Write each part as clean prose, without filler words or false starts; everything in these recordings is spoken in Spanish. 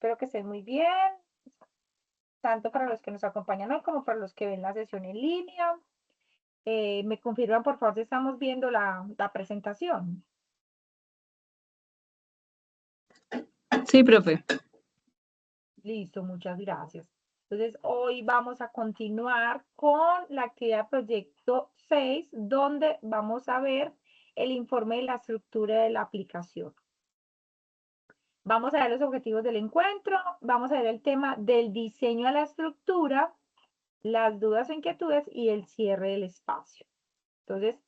Espero que estén muy bien, tanto para los que nos acompañan hoy como para los que ven la sesión en línea. Me confirman, por favor, si estamos viendo la presentación. Sí, profe. Listo, muchas gracias. Entonces, hoy vamos a continuar con la actividad proyecto 6, donde vamos a ver el informe de la estructura de la aplicación. Vamos a ver los objetivos del encuentro, vamos a ver el tema del diseño de la estructura, las dudas o inquietudes y el cierre del espacio. Entonces,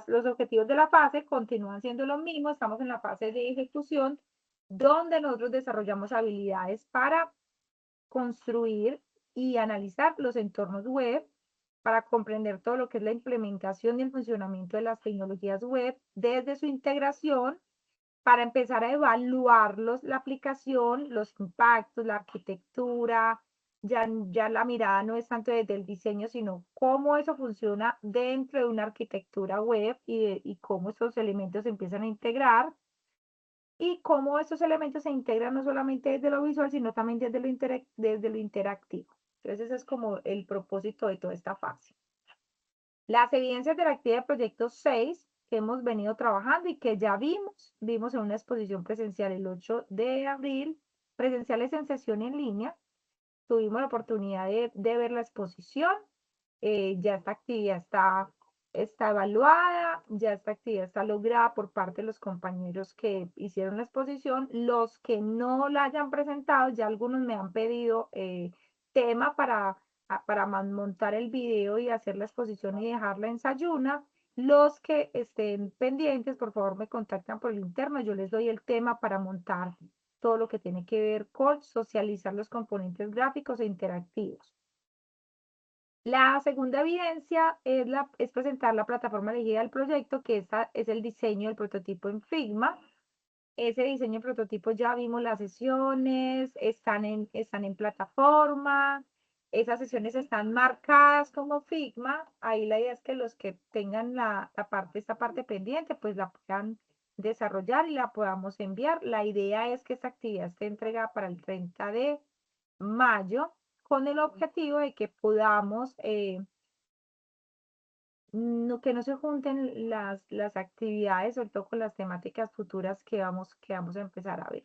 los objetivos de la fase continúan siendo los mismos. Estamos en la fase de ejecución, donde nosotros desarrollamos habilidades para construir y analizar los entornos web, para comprender todo lo que es la implementación y el funcionamiento de las tecnologías web desde su integración, para empezar a evaluarlos, la aplicación, los impactos, la arquitectura. Ya la mirada no es tanto desde el diseño, sino cómo eso funciona dentro de una arquitectura web y cómo esos elementos se empiezan a integrar y cómo esos elementos se integran no solamente desde lo visual, sino también desde lo interactivo. Entonces, ese es como el propósito de toda esta fase. Las evidencias de la actividad de proyecto 6 que hemos venido trabajando y que ya vimos en una exposición presencial el 8 de abril, presenciales en sesión en línea. Tuvimos la oportunidad de ver la exposición. Ya esta actividad está evaluada, ya esta actividad está lograda por parte de los compañeros que hicieron la exposición. Los que no la hayan presentado, ya algunos me han pedido tema para montar el video y hacer la exposición y dejarla en Sayuna. Los que estén pendientes, por favor me contactan por el interno, yo les doy el tema para montar todo lo que tiene que ver con socializar los componentes gráficos e interactivos. La segunda evidencia es presentar la plataforma elegida del proyecto, que esta es el diseño del prototipo en Figma. Ese diseño de prototipo ya vimos las sesiones, están en plataforma, esas sesiones están marcadas como Figma. Ahí la idea es que los que tengan esta parte pendiente, pues la puedan desarrollar y la podamos enviar. La idea es que esta actividad esté entregada para el 30 de mayo, con el objetivo de que podamos que no se junten las actividades, sobre todo con las temáticas futuras que vamos a empezar a ver.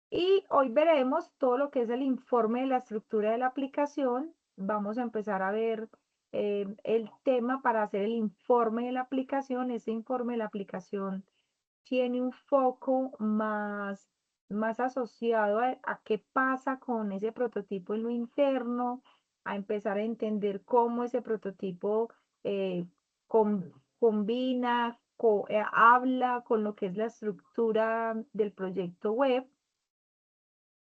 Y hoy veremos todo lo que es el informe de la estructura de la aplicación. Vamos a empezar a ver el tema para hacer el informe de la aplicación. Ese informe de la aplicación tiene un foco más asociado a qué pasa con ese prototipo en lo interno, a empezar a entender cómo ese prototipo eh, combina, habla con lo que es la estructura del proyecto web.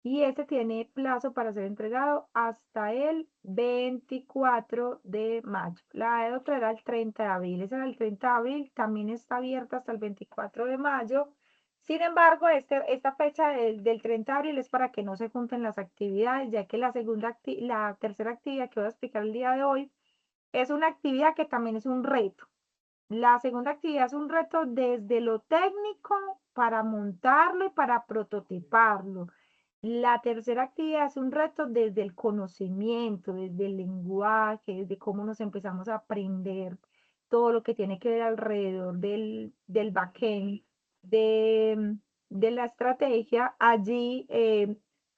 Y este tiene plazo para ser entregado hasta el 24 de mayo. La de otra era el 30 de abril. Esa era el 30 de abril, también está abierta hasta el 24 de mayo. Sin embargo, esta fecha del 30 de abril es para que no se junten las actividades, ya que la tercera actividad que voy a explicar el día de hoy es una actividad que también es un reto. La segunda actividad es un reto desde lo técnico para montarlo y para prototiparlo. La tercera actividad es un reto desde el conocimiento, desde el lenguaje, desde cómo nos empezamos a aprender todo lo que tiene que ver alrededor del backend, de la estrategia. Allí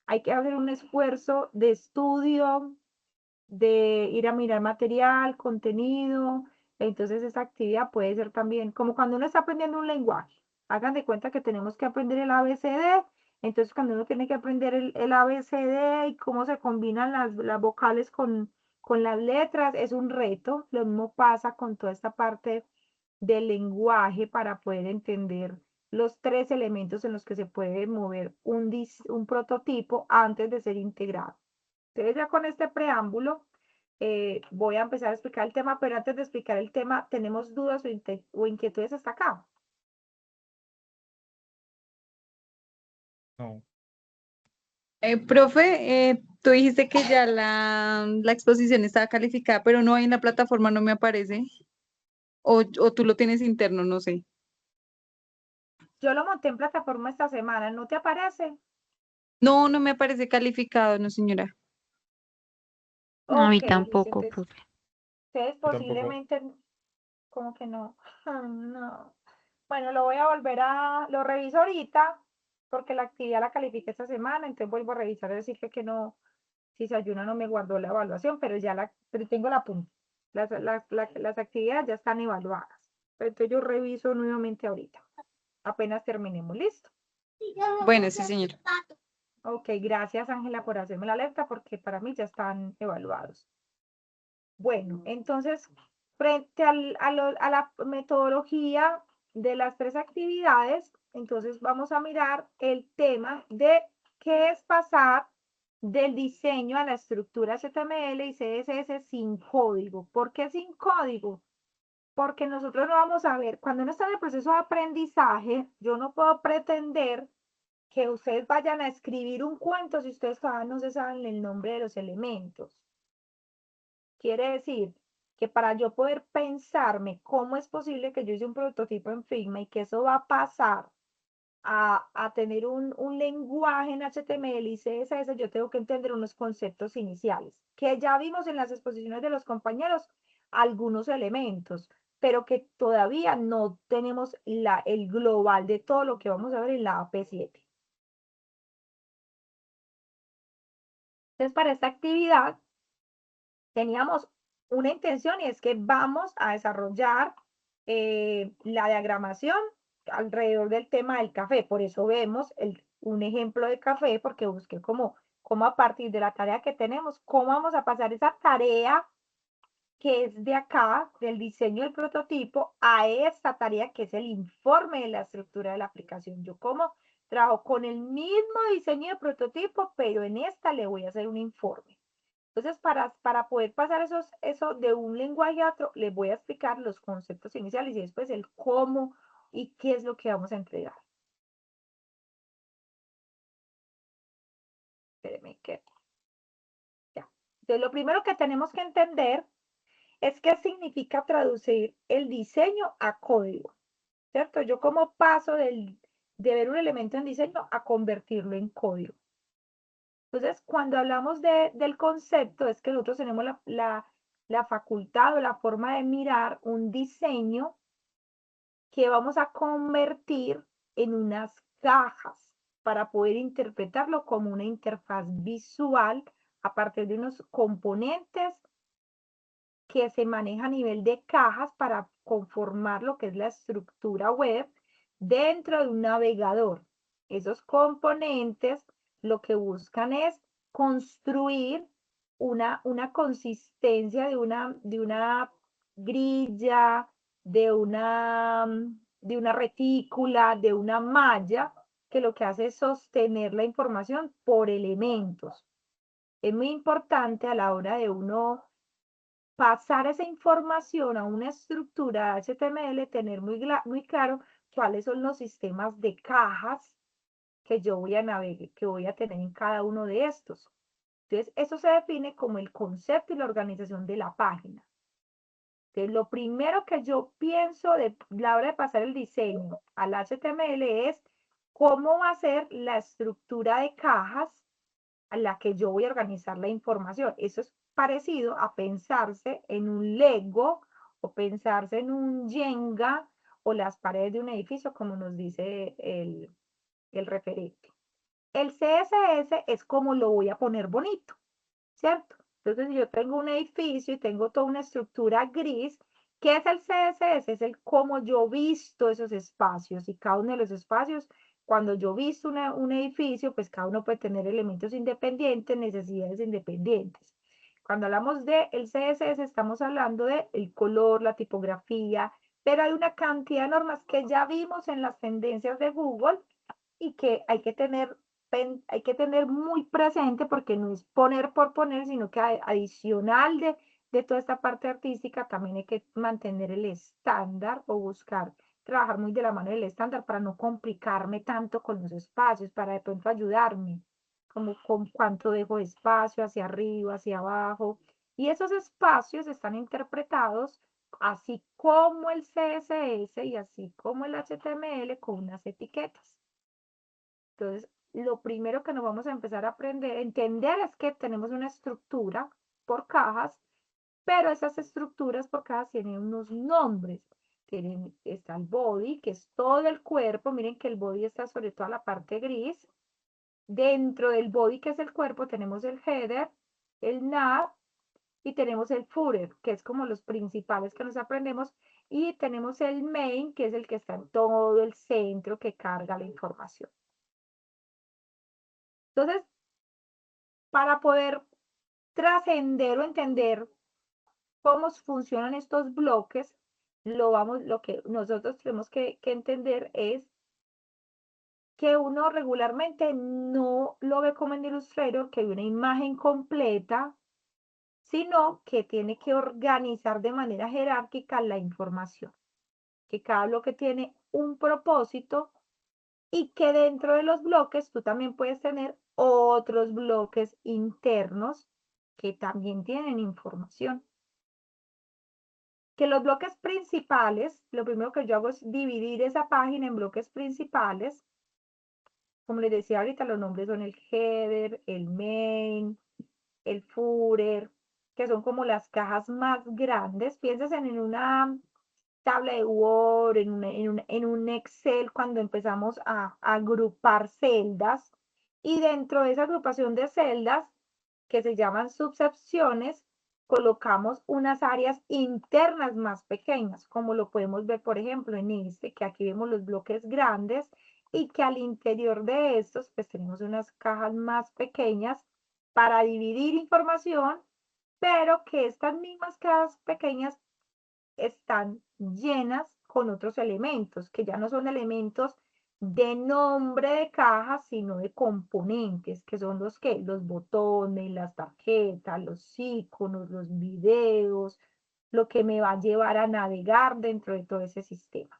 hay que hacer un esfuerzo de estudio, de ir a mirar material, contenido. Entonces esa actividad puede ser también como cuando uno está aprendiendo un lenguaje. Hagan de cuenta que tenemos que aprender el ABCD. Entonces cuando uno tiene que aprender el ABCD y cómo se combinan las vocales con las letras, es un reto. Lo mismo pasa con toda esta parte del lenguaje para poder entender los tres elementos en los que se puede mover un prototipo antes de ser integrado. Entonces ya con este preámbulo voy a empezar a explicar el tema, pero antes de explicar el tema, ¿tenemos dudas o inquietudes hasta acá? No. Profe, tú dijiste que ya la exposición estaba calificada, pero no, en la plataforma no me aparece. O tú lo tienes interno, no sé. Yo lo monté en plataforma esta semana, ¿no te aparece? No, no me aparece calificado, no, señora. A mí Ok, listo. tampoco, Entonces, profe. ustedes Yo tampoco. posiblemente, como que no. Ah, no. Bueno, lo voy a volver lo reviso ahorita, porque la actividad la califiqué esta semana, entonces vuelvo a revisar, decir que no, si se ayuna no me guardó la evaluación, pero tengo la punta. Las actividades ya están evaluadas. Entonces yo reviso nuevamente ahorita, apenas terminemos, listo. Bueno, sí, señora. Ok, gracias Ángela por hacerme la alerta, porque para mí ya están evaluados. Bueno, entonces, frente a la metodología de las 3 actividades, entonces vamos a mirar el tema de qué es pasar del diseño a la estructura HTML y CSS sin código. ¿Por qué sin código? Porque nosotros no vamos a ver, cuando uno está en el proceso de aprendizaje, yo no puedo pretender que ustedes vayan a escribir un cuento si ustedes todavía no se saben el nombre de los elementos. Quiere decir que para yo poder pensarme cómo es posible que yo hice un prototipo en Figma y que eso va a pasar a tener un lenguaje en HTML y CSS, yo tengo que entender unos conceptos iniciales, que ya vimos en las exposiciones de los compañeros algunos elementos, pero que todavía no tenemos el global de todo lo que vamos a ver en la AP7. Entonces, para esta actividad teníamos una intención y es que vamos a desarrollar la diagramación alrededor del tema del café. Por eso vemos un ejemplo de café, porque busqué cómo a partir de la tarea que tenemos, cómo vamos a pasar esa tarea que es de acá, del diseño del prototipo, a esta tarea que es el informe de la estructura de la aplicación. Yo como trabajo con el mismo diseño de prototipo, pero en esta le voy a hacer un informe. Entonces, para poder pasar eso de un lenguaje a otro, les voy a explicar los conceptos iniciales y después el cómo y qué es lo que vamos a entregar. Espérenme que ya. Entonces, lo primero que tenemos que entender es qué significa traducir el diseño a código, ¿cierto? Yo como paso de ver un elemento en diseño a convertirlo en código. Entonces, cuando hablamos del concepto, es que nosotros tenemos la facultad o la forma de mirar un diseño que vamos a convertir en unas cajas para poder interpretarlo como una interfaz visual a partir de unos componentes que se maneja a nivel de cajas para conformar lo que es la estructura web dentro de un navegador. Esos componentes lo que buscan es construir una consistencia de una grilla, de una retícula, de una malla, que lo que hace es sostener la información por elementos. Es muy importante a la hora de uno pasar esa información a una estructura HTML, tener muy claro cuáles son los sistemas de cajas que yo voy a navegar, que voy a tener en cada uno de estos. Entonces, eso se define como el concepto y la organización de la página. Entonces, lo primero que yo pienso de la hora de pasar el diseño al HTML es cómo va a ser la estructura de cajas a la que yo voy a organizar la información. Eso es parecido a pensarse en un Lego o pensarse en un Jenga o las paredes de un edificio, como nos dice el referente. El CSS es como lo voy a poner bonito, ¿cierto? Entonces, si yo tengo un edificio y tengo toda una estructura gris, ¿qué es el CSS? Es el cómo yo visto esos espacios y cada uno de los espacios, cuando yo visto un edificio, pues cada uno puede tener elementos independientes, necesidades independientes. Cuando hablamos del CSS, estamos hablando del color, la tipografía, pero hay una cantidad de normas que ya vimos en las tendencias de Google y que hay que tener muy presente porque no es poner por poner, sino que adicional de toda esta parte artística también hay que mantener el estándar o buscar trabajar muy de la mano del estándar para no complicarme tanto con los espacios, para de pronto ayudarme, como con cuánto dejo de espacio hacia arriba, hacia abajo. Y esos espacios están interpretados así como el CSS y así como el HTML con unas etiquetas. Entonces, lo primero que nos vamos a empezar a entender es que tenemos una estructura por cajas, pero esas estructuras por cajas tienen unos nombres. Está el body, que es todo el cuerpo. Miren que el body está sobre toda la parte gris. Dentro del body, que es el cuerpo, tenemos el header, el nav y tenemos el footer, que es como los principales que nos aprendemos. Y tenemos el main, que es el que está en todo el centro que carga la información. Entonces, para poder trascender o entender cómo funcionan estos bloques, lo que nosotros tenemos que entender es que uno regularmente no lo ve como en Illustrator, que hay una imagen completa, sino que tiene que organizar de manera jerárquica la información, que cada bloque tiene un propósito y que dentro de los bloques tú también puedes tener otros bloques internos que también tienen información. Que los bloques principales, lo primero que yo hago es dividir esa página en bloques principales. Como les decía ahorita, los nombres son el header, el main, el footer, que son como las cajas más grandes. Piensen en una tabla de Word, en un Excel, cuando empezamos a agrupar celdas. Y dentro de esa agrupación de celdas, que se llaman subsecciones, colocamos unas áreas internas más pequeñas, como lo podemos ver, por ejemplo, en este, que aquí vemos los bloques grandes y que al interior de estos, pues tenemos unas cajas más pequeñas para dividir información, pero que estas mismas cajas pequeñas están llenas con otros elementos, que ya no son elementos de nombre de caja, sino de componentes, que son los botones, las tarjetas, los iconos, los videos, lo que me va a llevar a navegar dentro de todo ese sistema.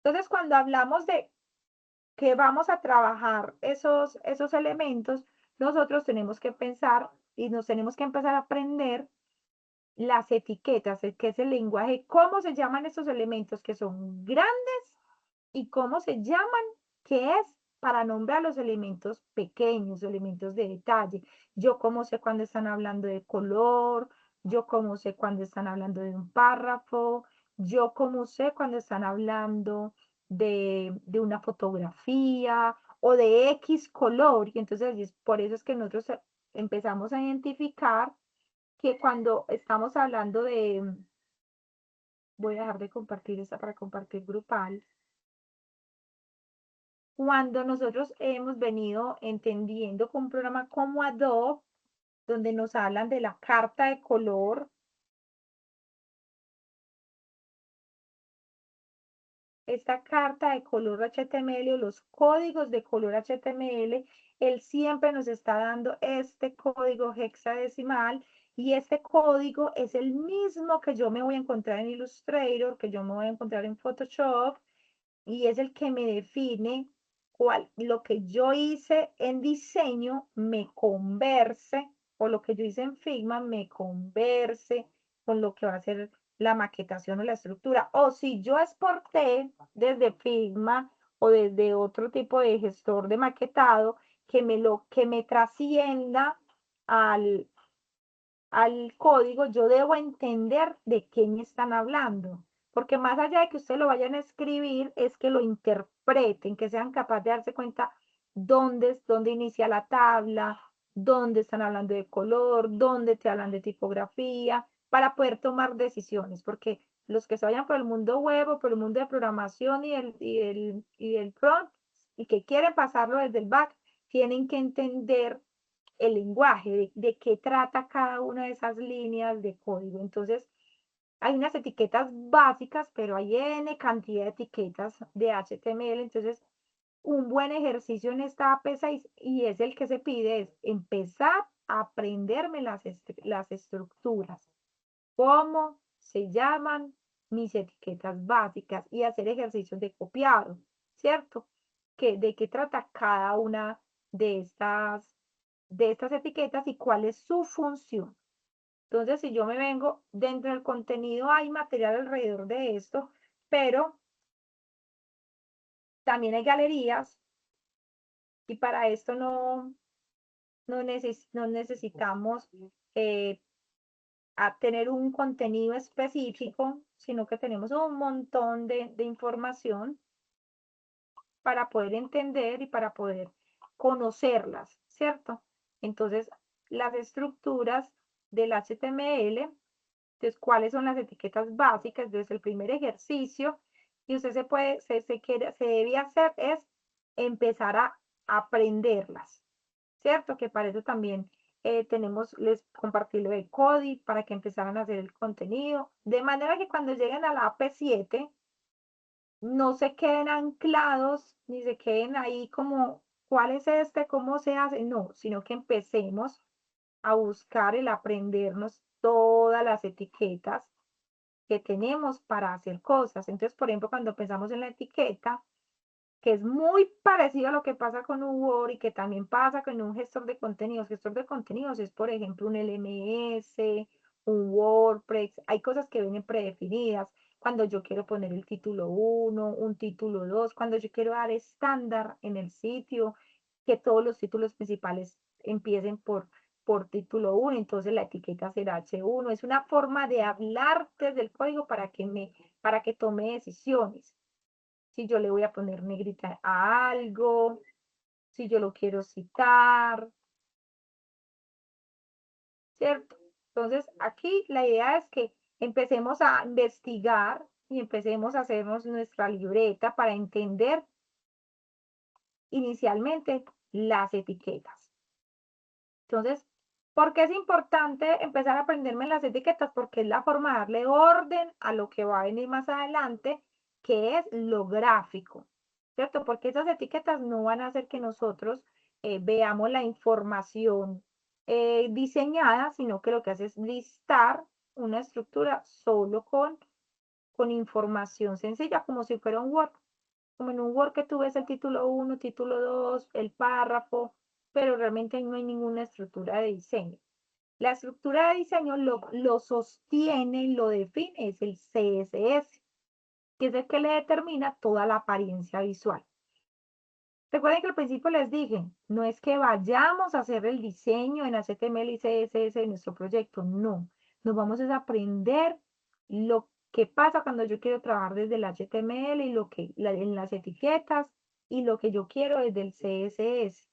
Entonces, cuando hablamos de que vamos a trabajar esos elementos, nosotros tenemos que pensar y nos tenemos que empezar a aprender las etiquetas, que es el lenguaje, cómo se llaman esos elementos que son grandes y cómo se llaman, que es para nombrar los elementos pequeños, elementos de detalle. Yo cómo sé cuando están hablando de color, yo cómo sé cuando están hablando de un párrafo, yo cómo sé cuando están hablando de una fotografía o de X color. Y entonces por eso es que nosotros empezamos a identificar que cuando estamos hablando de, voy a dejar de compartir esta para compartir grupal, cuando nosotros hemos venido entendiendo con un programa como Adobe, donde nos hablan de la carta de color, esta carta de color HTML o los códigos de color HTML, él siempre nos está dando este código hexadecimal y este código es el mismo que yo me voy a encontrar en Illustrator, que yo me voy a encontrar en Photoshop y es el que me define lo que yo hice en diseño me converse o lo que yo hice en Figma me converse con lo que va a ser la maquetación o la estructura. O si yo exporté desde Figma o desde otro tipo de gestor de maquetado, que me trascienda al, al código, yo debo entender de qué me están hablando. Porque más allá de que ustedes lo vayan a escribir, es que lo interpreten, que sean capaces de darse cuenta dónde inicia la tabla, dónde están hablando de color, dónde te hablan de tipografía, para poder tomar decisiones. Porque los que se vayan por el mundo web o por el mundo de programación y el front y que quieren pasarlo desde el back, tienen que entender el lenguaje, de qué trata cada una de esas líneas de código. Entonces, hay unas etiquetas básicas, pero hay N cantidad de etiquetas de HTML. Entonces, un buen ejercicio en esta AP6 y es el que se pide, es empezar a aprenderme las estructuras, cómo se llaman mis etiquetas básicas y hacer ejercicios de copiado, ¿cierto? ¿De qué trata cada una de estas etiquetas y cuál es su función? Entonces, si yo me vengo dentro del contenido, hay material alrededor de esto, pero También hay galerías y para esto no necesitamos a tener un contenido específico, sino que tenemos un montón de información para poder entender y para poder conocerlas, ¿cierto? Entonces, las estructuras del HTML, entonces, ¿cuáles son las etiquetas básicas? Desde el primer ejercicio, y usted se debe hacer es empezar a aprenderlas, ¿cierto? Que para eso también les compartí lo de Cody para que empezaran a hacer el contenido, de manera que cuando lleguen a la AP7 no se queden anclados ni se queden ahí como, ¿cuál es este? ¿Cómo se hace? No, sino que empecemos a buscar el aprendernos todas las etiquetas que tenemos para hacer cosas. Entonces, por ejemplo, cuando pensamos en la etiqueta, que es muy parecido a lo que pasa con un Word y que también pasa con un gestor de contenidos. Gestor de contenidos es, por ejemplo, un LMS, un WordPress. Hay cosas que vienen predefinidas. Cuando yo quiero poner el título 1, un título 2, cuando yo quiero dar estándar en el sitio, que todos los títulos principales empiecen por título 1, entonces la etiqueta será H1. Es una forma de hablar desde el código para que tome decisiones. Si yo le voy a poner negrita a algo, si yo lo quiero citar, ¿cierto? Entonces, aquí la idea es que empecemos a investigar y empecemos a hacernos nuestra libreta para entender inicialmente las etiquetas. Entonces, ¿por qué es importante empezar a aprenderme las etiquetas? Porque es la forma de darle orden a lo que va a venir más adelante, que es lo gráfico, ¿cierto? Porque esas etiquetas no van a hacer que nosotros veamos la información diseñada, sino que lo que hace es listar una estructura solo con información sencilla, como si fuera un Word. Como en un Word que tú ves el título 1, título 2, el párrafo, pero realmente no hay ninguna estructura de diseño. La estructura de diseño lo sostiene, lo define, es el CSS, que es el que le determina toda la apariencia visual. Recuerden que al principio les dije, no es que vayamos a hacer el diseño en HTML y CSS de nuestro proyecto, no. Nos vamos a aprender lo que pasa cuando yo quiero trabajar desde el HTML y en las etiquetas y lo que yo quiero desde el CSS,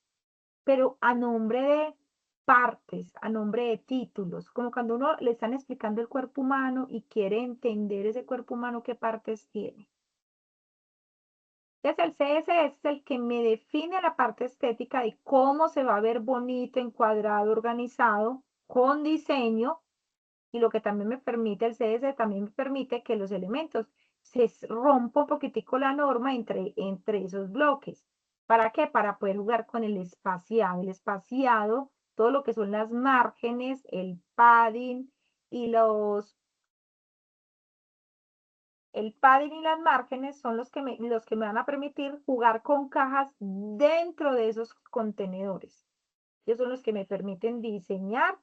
pero a nombre de partes, a nombre de títulos, como cuando uno le están explicando el cuerpo humano y quiere entender ese cuerpo humano, qué partes tiene. Entonces el CSS es el que me define la parte estética de cómo se va a ver bonito, encuadrado, organizado, con diseño, y lo que también me permite el CSS, también me permite que los elementos se rompa un poquitico la norma entre esos bloques. ¿Para qué? Para poder jugar con el espaciado. El espaciado, todo lo que son las márgenes, el padding y el padding y las márgenes son los que me van a permitir jugar con cajas dentro de esos contenedores. Ellos son los que me permiten diseñar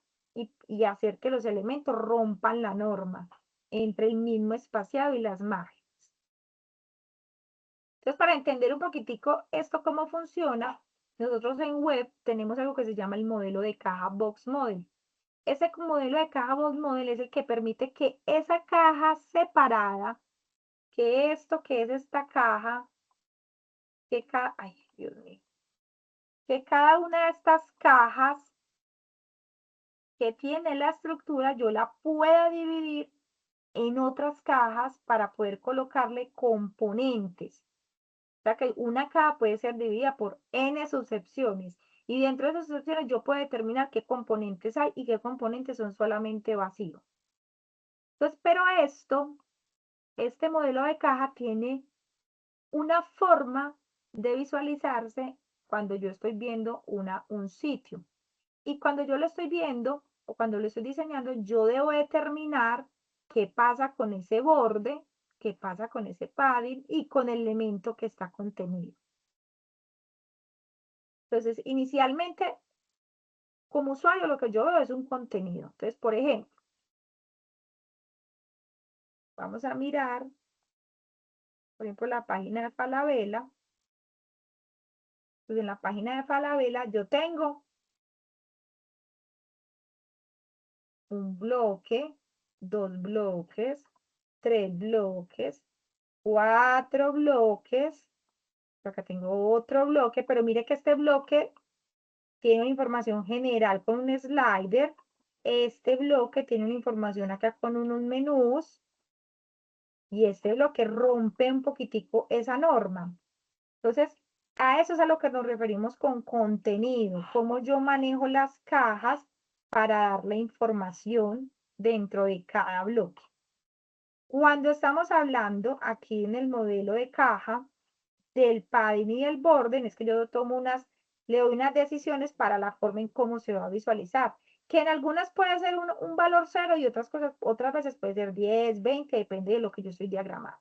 y hacer que los elementos rompan la norma entre el mismo espaciado y las márgenes. Entonces, para entender un poquitico esto cómo funciona, nosotros en web tenemos algo que se llama el modelo de caja Box Model. Ese modelo de caja Box Model es el que permite que esa caja separada, que es esta caja, ay, Dios mío, que cada una de estas cajas que tiene la estructura, yo la pueda dividir en otras cajas para poder colocarle componentes. O sea que una caja puede ser dividida por n subsecciones y dentro de esas subsecciones yo puedo determinar qué componentes hay y qué componentes son solamente vacíos. Entonces, pero este modelo de caja tiene una forma de visualizarse cuando yo estoy viendo un sitio. Y cuando yo lo estoy viendo o cuando lo estoy diseñando, yo debo determinar qué pasa con ese borde, qué pasa con ese padding y con el elemento que está contenido. Entonces, inicialmente, como usuario, lo que yo veo es un contenido. Entonces, por ejemplo, vamos a mirar, por ejemplo, la página de Falabella. Entonces, en la página de Falabella yo tengo un bloque, 2 bloques, 3 bloques, 4 bloques. Acá tengo otro bloque, pero mire que este bloque tiene una información general con un slider. Este bloque tiene una información acá con unos menús. Y este bloque rompe un poquitico esa norma. Entonces, a eso es a lo que nos referimos con contenido, cómo yo manejo las cajas para darle información dentro de cada bloque. Cuando estamos hablando aquí en el modelo de caja del padding y del borden, es que yo le doy unas decisiones para la forma en cómo se va a visualizar, que en algunas puede ser un valor 0 y otras veces puede ser 10, 20, depende de lo que yo estoy diagramando.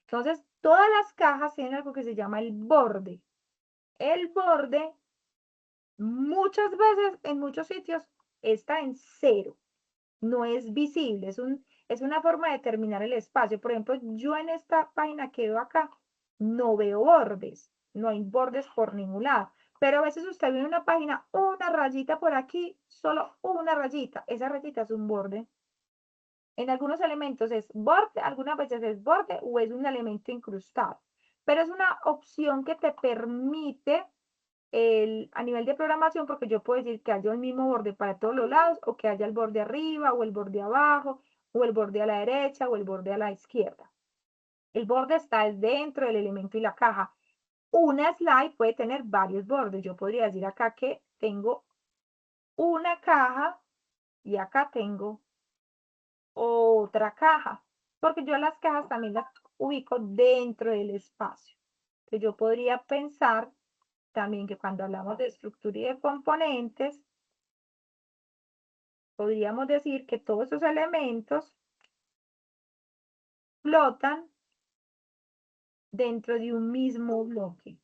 Entonces, todas las cajas tienen algo que se llama el borde. El borde, muchas veces, en muchos sitios, está en 0. No es visible, es una forma de determinar el espacio. Por ejemplo, yo en esta página que veo acá, no veo bordes, no hay bordes por ningún lado. Pero a veces usted ve en una página, una rayita por aquí, solo una rayita. Esa rayita es un borde. En algunos elementos es borde, algunas veces es borde o es un elemento incrustado. Pero es una opción que te permite a nivel de programación, porque yo puedo decir que haya el mismo borde para todos los lados, o que haya el borde arriba, o el borde abajo, o el borde a la derecha, o el borde a la izquierda. El borde está dentro del elemento y la caja. Una slide puede tener varios bordes. Yo podría decir acá que tengo una caja y acá tengo otra caja, porque yo las cajas también las ubico dentro del espacio. Entonces yo podría pensar también que cuando hablamos de estructura y de componentes, podríamos decir que todos esos elementos flotan dentro de un mismo bloque.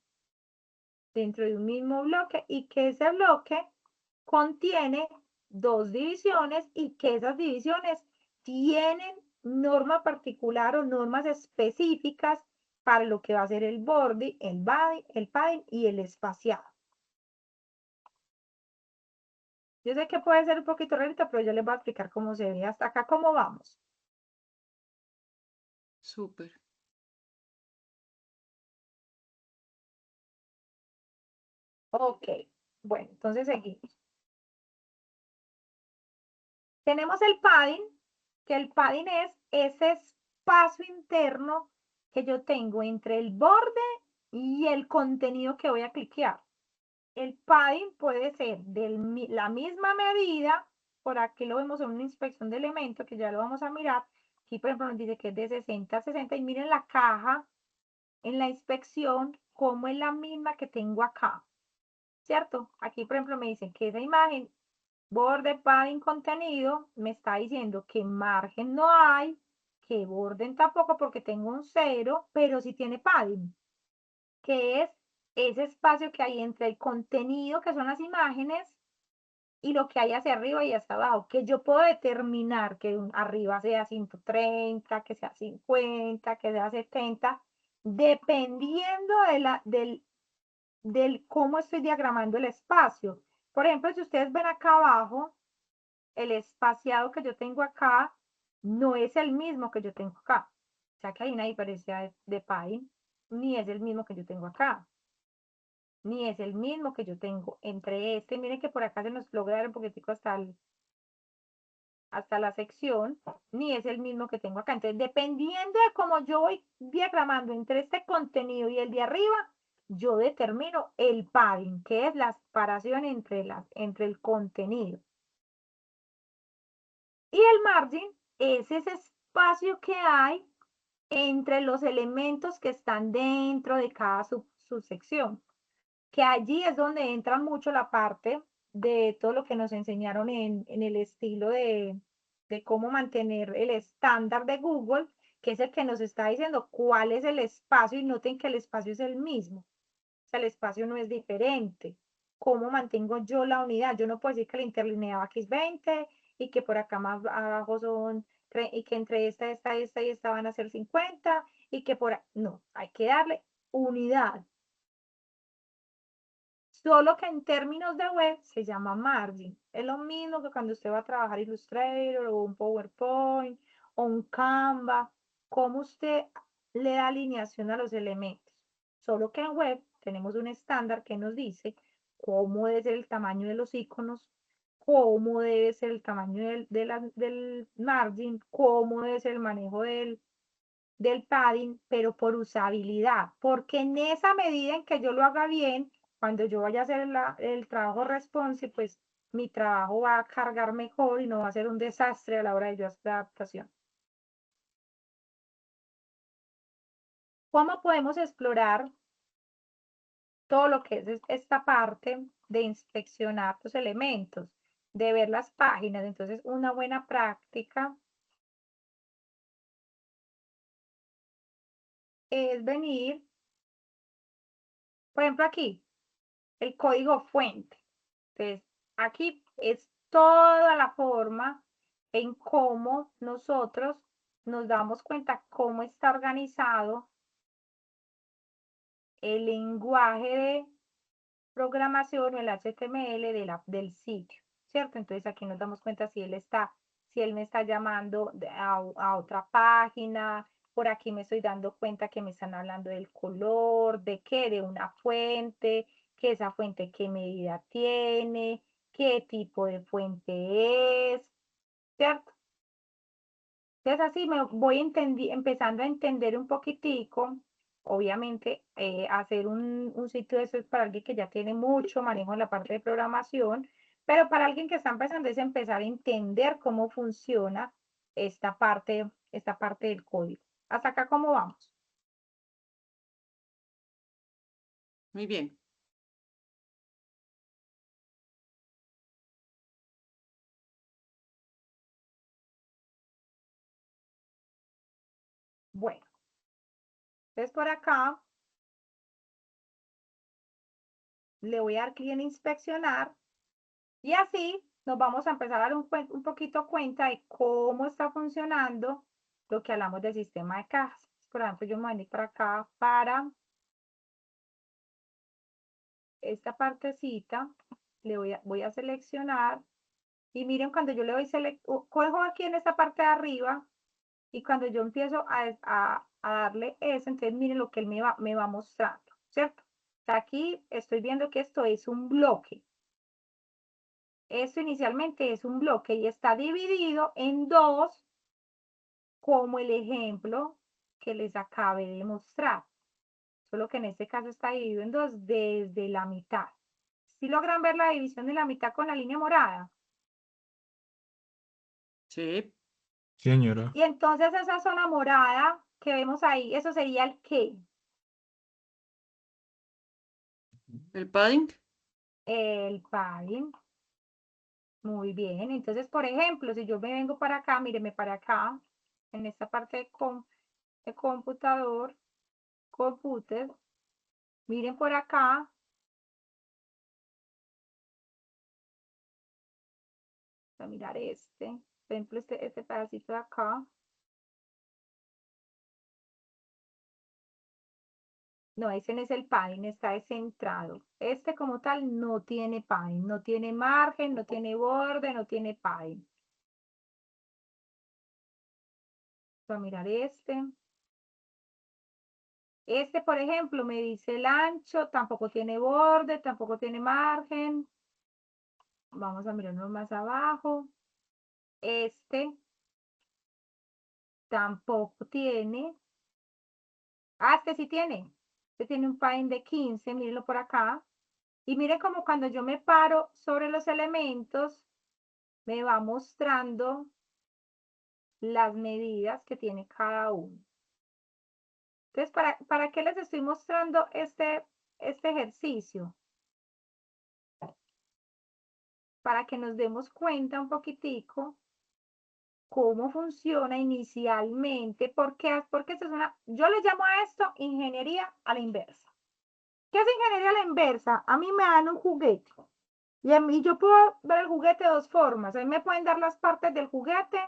Dentro de un mismo bloque y que ese bloque contiene 2 divisiones y que esas divisiones tienen norma particular o normas específicas para lo que va a ser el borde, el padding y el espaciado. Yo sé que puede ser un poquito rarito, pero yo les voy a explicar cómo se ve hasta acá, cómo vamos. Súper. Ok, bueno, entonces seguimos. Tenemos el padding, que el padding es ese espacio interno que yo tengo entre el borde y el contenido que voy a cliquear. El padding puede ser de la misma medida, por aquí lo vemos en una inspección de elementos, que ya lo vamos a mirar. Aquí, por ejemplo, nos dice que es de 60 a 60, y miren la caja en la inspección, como es la misma que tengo acá, ¿cierto? Aquí, por ejemplo, me dicen que esa imagen borde, padding, contenido, me está diciendo que margen no hay, que borden tampoco porque tengo un 0, pero sí tiene padding, que es ese espacio que hay entre el contenido, que son las imágenes, y lo que hay hacia arriba y hacia abajo, que yo puedo determinar que arriba sea 130, que sea 50, que sea 70, dependiendo del cómo estoy diagramando el espacio. Por ejemplo, si ustedes ven acá abajo, el espaciado que yo tengo acá no es el mismo que yo tengo acá. O sea que hay una diferencia de padding, ni es el mismo que yo tengo acá, ni es el mismo que yo tengo entre este. Miren que por acá se nos logra dar un poquitico hasta la sección, ni es el mismo que tengo acá. Entonces, dependiendo de cómo yo voy diagramando entre este contenido y el de arriba, yo determino el padding, que es la separación entre el contenido. Y el margin es ese espacio que hay entre los elementos que están dentro de cada subsección, que allí es donde entra mucho la parte de todo lo que nos enseñaron en el estilo de cómo mantener el estándar de Google, que es el que nos está diciendo cuál es el espacio, y noten que el espacio es el mismo, o sea, el espacio no es diferente. ¿Cómo mantengo yo la unidad? Yo no puedo decir que la interlineada aquí es 20 y que por acá más abajo son, y que entre esta y esta van a ser 50 y que no, hay que darle unidad. Solo que en términos de web se llama margin. Es lo mismo que cuando usted va a trabajar Illustrator o un PowerPoint o un Canva, cómo usted le da alineación a los elementos. Solo que en web tenemos un estándar que nos dice cómo debe ser el tamaño de los iconos, cómo debe ser el tamaño del margin, cómo debe ser el manejo del padding, pero por usabilidad, porque en esa medida en que yo lo haga bien, cuando yo vaya a hacer el trabajo responsive, pues mi trabajo va a cargar mejor y no va a ser un desastre a la hora de yo hacer la adaptación. ¿Cómo podemos explorar todo lo que es esta parte de inspeccionar los elementos, de ver las páginas? Entonces, una buena práctica es venir, por ejemplo, aquí, el código fuente. Entonces, aquí es toda la forma en cómo nosotros nos damos cuenta cómo está organizado el lenguaje de programación o el HTML del sitio, ¿cierto? Entonces aquí nos damos cuenta si él me está llamando a otra página, por aquí me estoy dando cuenta que me están hablando del color, de qué, de una fuente, que esa fuente qué medida tiene, qué tipo de fuente es, ¿cierto? Entonces así me voy empezando a entender un poquitico. Obviamente, hacer un sitio de eso es para alguien que ya tiene mucho manejo en la parte de programación, pero para alguien que está empezando es empezar a entender cómo funciona esta parte del código. ¿Hasta acá cómo vamos? Muy bien. Bueno, entonces por acá le voy a dar clic en inspeccionar y así nos vamos a empezar a dar un poquito cuenta de cómo está funcionando lo que hablamos del sistema de cajas. Por ejemplo, yo me voy a venir para acá para esta partecita, voy a seleccionar y miren cuando yo le doy cojo aquí en esta parte de arriba y cuando yo empiezo a darle eso, entonces miren lo que él me va mostrando, ¿cierto? Aquí estoy viendo que esto es un bloque. Esto inicialmente es un bloque y está dividido en dos, como el ejemplo que les acabé de mostrar. Solo que en este caso está dividido en dos desde la mitad. ¿Sí logran ver la división de la mitad con la línea morada? Sí. Señora. Y entonces esa zona morada que vemos ahí, eso sería el ¿qué? El padding. El padding. Muy bien. Entonces, por ejemplo, si yo me vengo para acá, míreme para acá, en esta parte de computador, computer, miren por acá. Voy a mirar por ejemplo, este pedacito de acá. No, ese no es el padding, está descentrado. Este como tal no tiene padding, no tiene margen, no tiene borde, no tiene padding. Voy a mirar este. Este, por ejemplo, me dice el ancho, tampoco tiene borde, tampoco tiene margen. Vamos a mirarlo más abajo. Este tampoco tiene. Ah, este sí tiene. Este tiene un padding de 15, mírenlo por acá. Y miren como cuando yo me paro sobre los elementos, me va mostrando las medidas que tiene cada uno. Entonces, ¿para qué les estoy mostrando este ejercicio? Para que nos demos cuenta un poquitico cómo funciona inicialmente, porque esto es yo le llamo a esto ingeniería a la inversa. ¿Qué es ingeniería a la inversa? A mí me dan un juguete y a mí yo puedo ver el juguete de dos formas. A mí me pueden dar las partes del juguete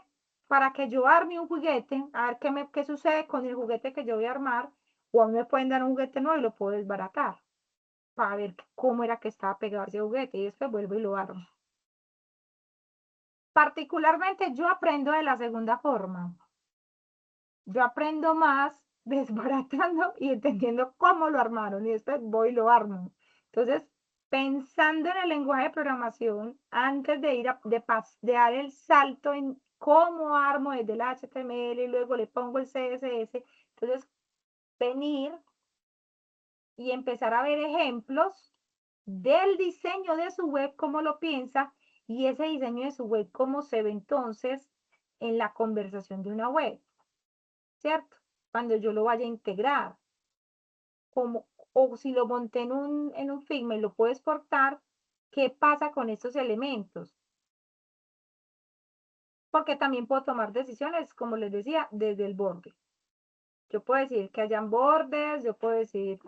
para que yo arme un juguete, a ver qué sucede con el juguete que yo voy a armar, o a mí me pueden dar un juguete nuevo y lo puedo desbaratar. para ver cómo era que estaba pegado ese juguete y después vuelvo y lo armo. Particularmente yo aprendo de la segunda forma. Yo aprendo más desbaratando y entendiendo cómo lo armaron y después voy y lo armo. Entonces, pensando en el lenguaje de programación, antes de ir de dar el salto en cómo armo desde el HTML y luego le pongo el CSS, entonces venir y empezar a ver ejemplos del diseño de su web, cómo lo piensa, y ese diseño de su web, cómo se ve entonces en la conversación de una web, ¿cierto? Cuando yo lo vaya a integrar, como, o si lo monté en un Figma y lo puedo exportar, ¿qué pasa con estos elementos? Porque también puedo tomar decisiones, como les decía, desde el borde. Yo puedo decir que hayan bordes, yo puedo decir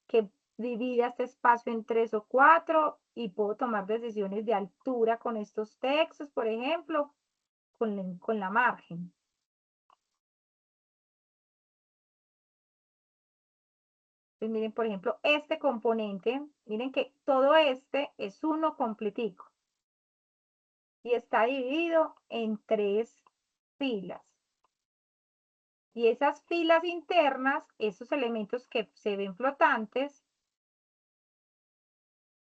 que divida este espacio en 3 o 4 y puedo tomar decisiones de altura con estos textos, por ejemplo, con la margen. Entonces, miren, por ejemplo, este componente, miren que todo este es uno completico y está dividido en 3 filas. Y esas filas internas, esos elementos que se ven flotantes,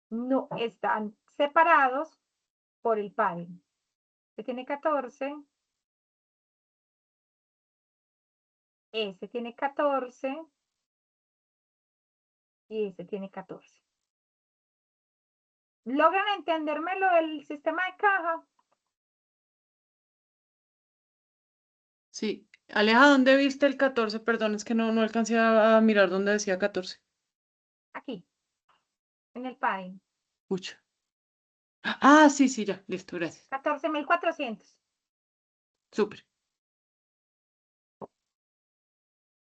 no están separados por el padding. Este tiene 14, este tiene 14 y este tiene 14. ¿Logran entenderme lo del sistema de caja? Sí. Aleja, ¿dónde viste el 14? Perdón, es que no alcancé a mirar dónde decía 14. Aquí, en el padding. Mucho. Ah, sí, sí, ya. Listo, gracias. 14.400. Súper.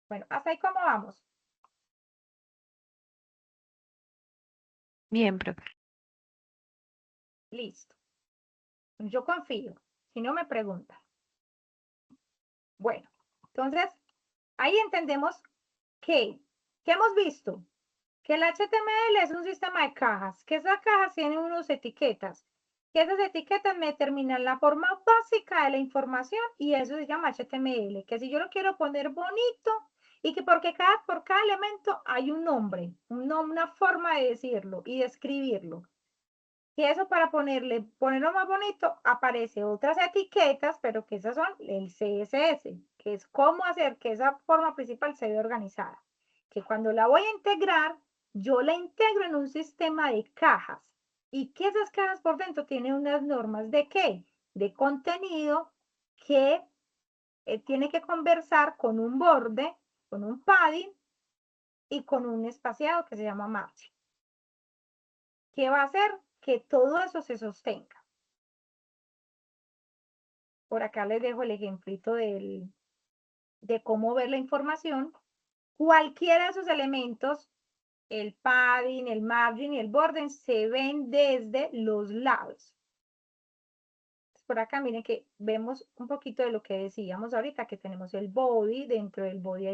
Bueno, ¿hasta ahí cómo vamos? Bien, profe. Listo. Yo confío. Si no me preguntan. Bueno, entonces, ahí entendemos que, ¿qué hemos visto? Que el HTML es un sistema de cajas, que esas cajas tienen unas etiquetas, que esas etiquetas me determinan la forma básica de la información y eso se llama HTML, que si yo lo quiero poner bonito y que por cada elemento hay un nombre, una forma de decirlo y de escribirlo. Y eso para ponerlo más bonito, aparece otras etiquetas, pero que esas son el CSS, que es cómo hacer que esa forma principal se vea organizada. Que cuando la voy a integrar, yo la integro en un sistema de cajas. Y que esas cajas por dentro tienen unas normas de qué? De contenido que tiene que conversar con un borde, con un padding y con un espaciado que se llama margin. ¿Qué va a hacer? Que todo eso se sostenga. Por acá les dejo el ejemplito de cómo ver la información. Cualquiera de esos elementos, el padding, el margin y el border, se ven desde los lados. Por acá miren que vemos un poquito de lo que decíamos ahorita, que tenemos el body, dentro del body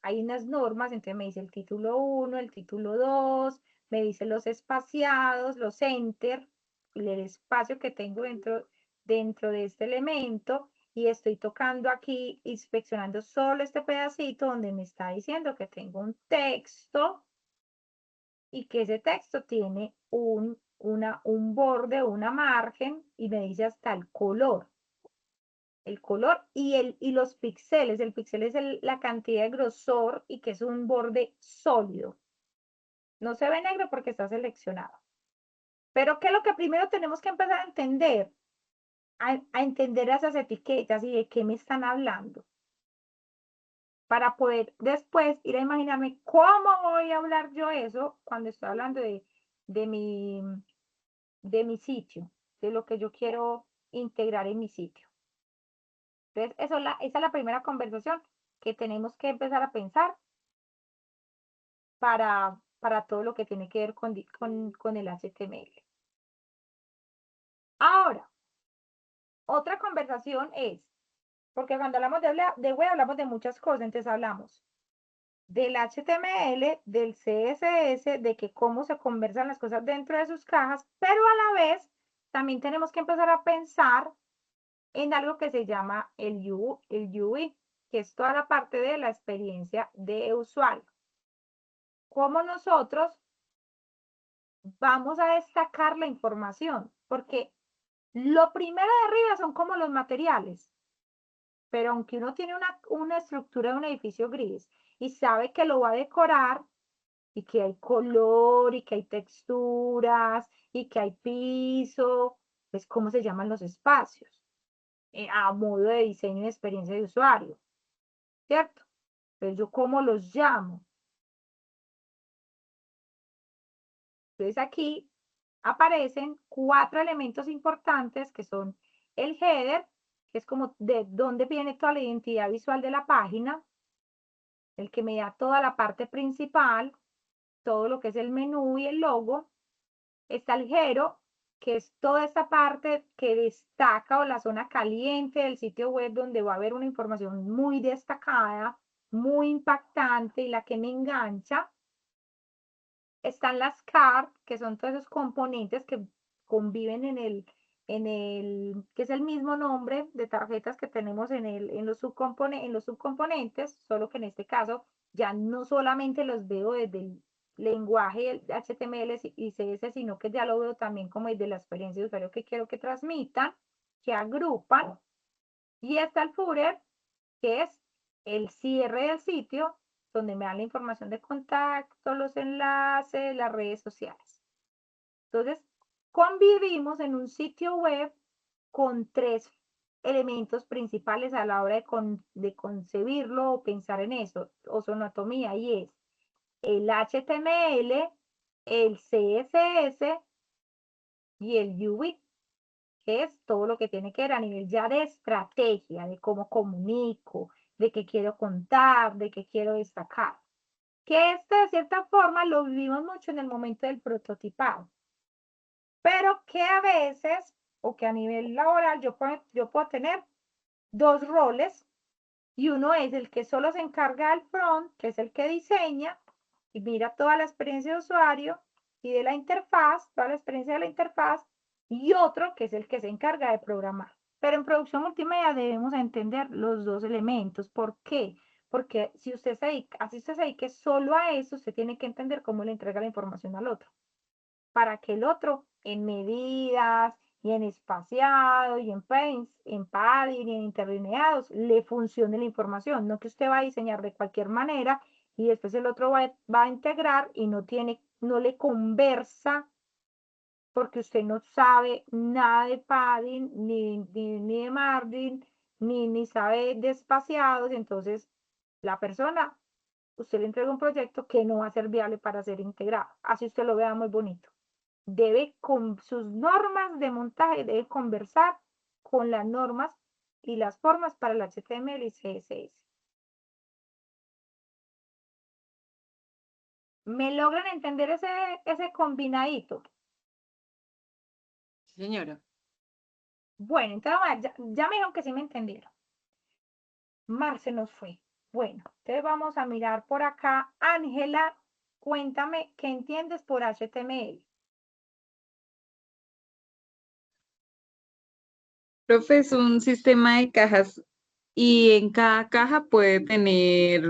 hay unas normas, entonces me dice el título 1, el título 2, me dice los espaciados, los enter, el espacio que tengo dentro de este elemento, y estoy tocando aquí, inspeccionando solo este pedacito donde me está diciendo que tengo un texto y que ese texto tiene un borde, una margen, y me dice hasta el color. El color y los píxeles. El píxel es la cantidad de grosor y que es un borde sólido. No se ve negro porque está seleccionado. Pero ¿qué es lo que primero tenemos que empezar a entender? A entender esas etiquetas y de qué me están hablando. Para poder después ir a imaginarme cómo voy a hablar yo eso cuando estoy hablando de mi sitio, de lo que yo quiero integrar en mi sitio. Entonces, esa es la primera conversación que tenemos que empezar a pensar para todo lo que tiene que ver con el HTML. Ahora, otra conversación es, porque cuando hablamos de web hablamos de muchas cosas, entonces hablamos del HTML, del CSS, de que cómo se conversan las cosas dentro de sus cajas, pero a la vez también tenemos que empezar a pensar en algo que se llama el UI, que es toda la parte de la experiencia de usuario. Cómo nosotros vamos a destacar la información, porque lo primero de arriba son como los materiales, pero aunque uno tiene una estructura de un edificio gris y sabe que lo va a decorar y que hay color y que hay texturas y que hay piso, pues cómo se llaman los espacios a modo de diseño y experiencia de usuario, ¿cierto? Entonces, ¿yo cómo los llamo? Entonces, aquí aparecen 4 elementos importantes que son el header, que es como de dónde viene toda la identidad visual de la página, el que me da toda la parte principal, todo lo que es el menú y el logo. Está el Gero, que es toda esta parte que destaca o la zona caliente del sitio web donde va a haber una información muy destacada, muy impactante y la que me engancha. Están las cards, que son todos esos componentes que conviven que es el mismo nombre de tarjetas que tenemos en los subcomponentes, solo que en este caso ya no solamente los veo desde el lenguaje HTML y CSS, sino que ya lo veo también como desde la experiencia de usuario que quiero que transmitan, que agrupan. Y está el footer, que es el cierre del sitio, donde me dan la información de contacto, los enlaces, las redes sociales. Entonces, convivimos en un sitio web con 3 elementos principales a la hora de concebirlo o pensar en eso, o su anatomía, y es el HTML, el CSS y el UV, que es todo lo que tiene que ver a nivel ya de estrategia, de cómo comunico, de qué quiero contar, de qué quiero destacar. Que esto de cierta forma lo vivimos mucho en el momento del prototipado, pero que a veces, o que a nivel laboral, yo puedo tener 2 roles, y uno es el que solo se encarga del front, que es el que diseña y mira toda la experiencia de usuario y de la interfaz, toda la experiencia de la interfaz, y otro que es el que se encarga de programar. Pero en producción multimedia debemos entender los 2 elementos. ¿Por qué? Porque si usted así usted se dedique solo a eso, usted tiene que entender cómo le entrega la información al otro, para que el otro en medidas y en espaciado y en paints, en padding y en interlineados le funcione la información, no que usted va a diseñar de cualquier manera y después el otro va a integrar y no le conversa porque usted no sabe nada de padding, ni de margin, ni sabe de espaciados, entonces la persona, usted le entrega un proyecto que no va a ser viable para ser integrado, así usted lo vea muy bonito. Debe con sus normas de montaje, debe conversar con las normas y las formas para el HTML y CSS. ¿Me logran entender ese combinadito? Sí, señora. Bueno, entonces ya me dijeron que sí me entendieron. Marce nos fue. Bueno, entonces vamos a mirar por acá. Ángela, cuéntame, ¿qué entiendes por HTML? Profe, es un sistema de cajas y en cada caja puede tener,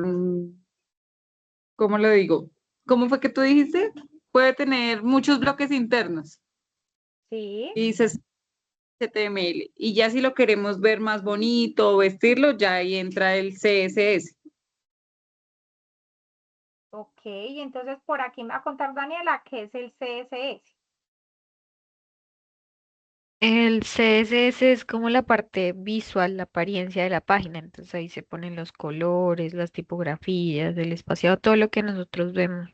¿cómo lo digo? ¿Cómo fue que tú dijiste? Puede tener muchos bloques internos Sí, y dices HTML. Y ya si lo queremos ver más bonito o vestirlo, ya ahí entra el CSS. ok. Entonces por aquí me va a contar Daniela qué es el CSS. El CSS es como la parte visual, la apariencia de la página. Entonces ahí se ponen los colores, las tipografías, el espaciado, todo lo que nosotros vemos.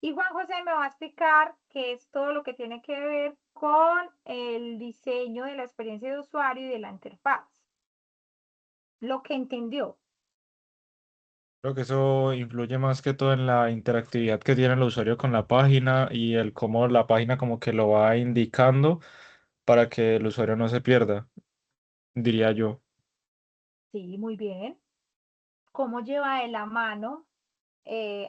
Y Juan José me va a explicar qué es todo lo que tiene que ver con el diseño de la experiencia de usuario y de la interfaz. Lo que entendió. Creo que eso influye más que todo en la interactividad que tiene el usuario con la página y el cómo la página como que lo va indicando para que el usuario no se pierda, diría yo. Sí, muy bien. cómo lleva de la mano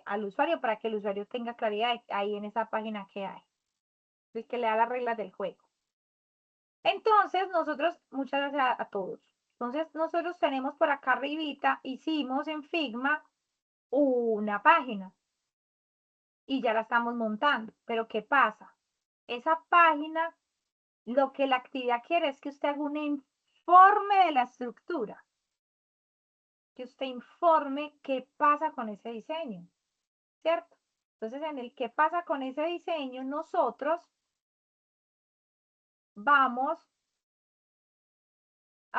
al usuario para que el usuario tenga claridad ahí en esa página que hay. Entonces, que le da las reglas del juego. Entonces, nosotros, muchas gracias a todos. Entonces, nosotros tenemos por acá arribita, hicimos en Figma una página y ya la estamos montando. Pero ¿qué pasa? Esa página, lo que la actividad quiere es que usted haga un informe de la estructura. Que usted informe qué pasa con ese diseño, ¿cierto? Entonces, en el qué pasa con ese diseño, nosotros vamos...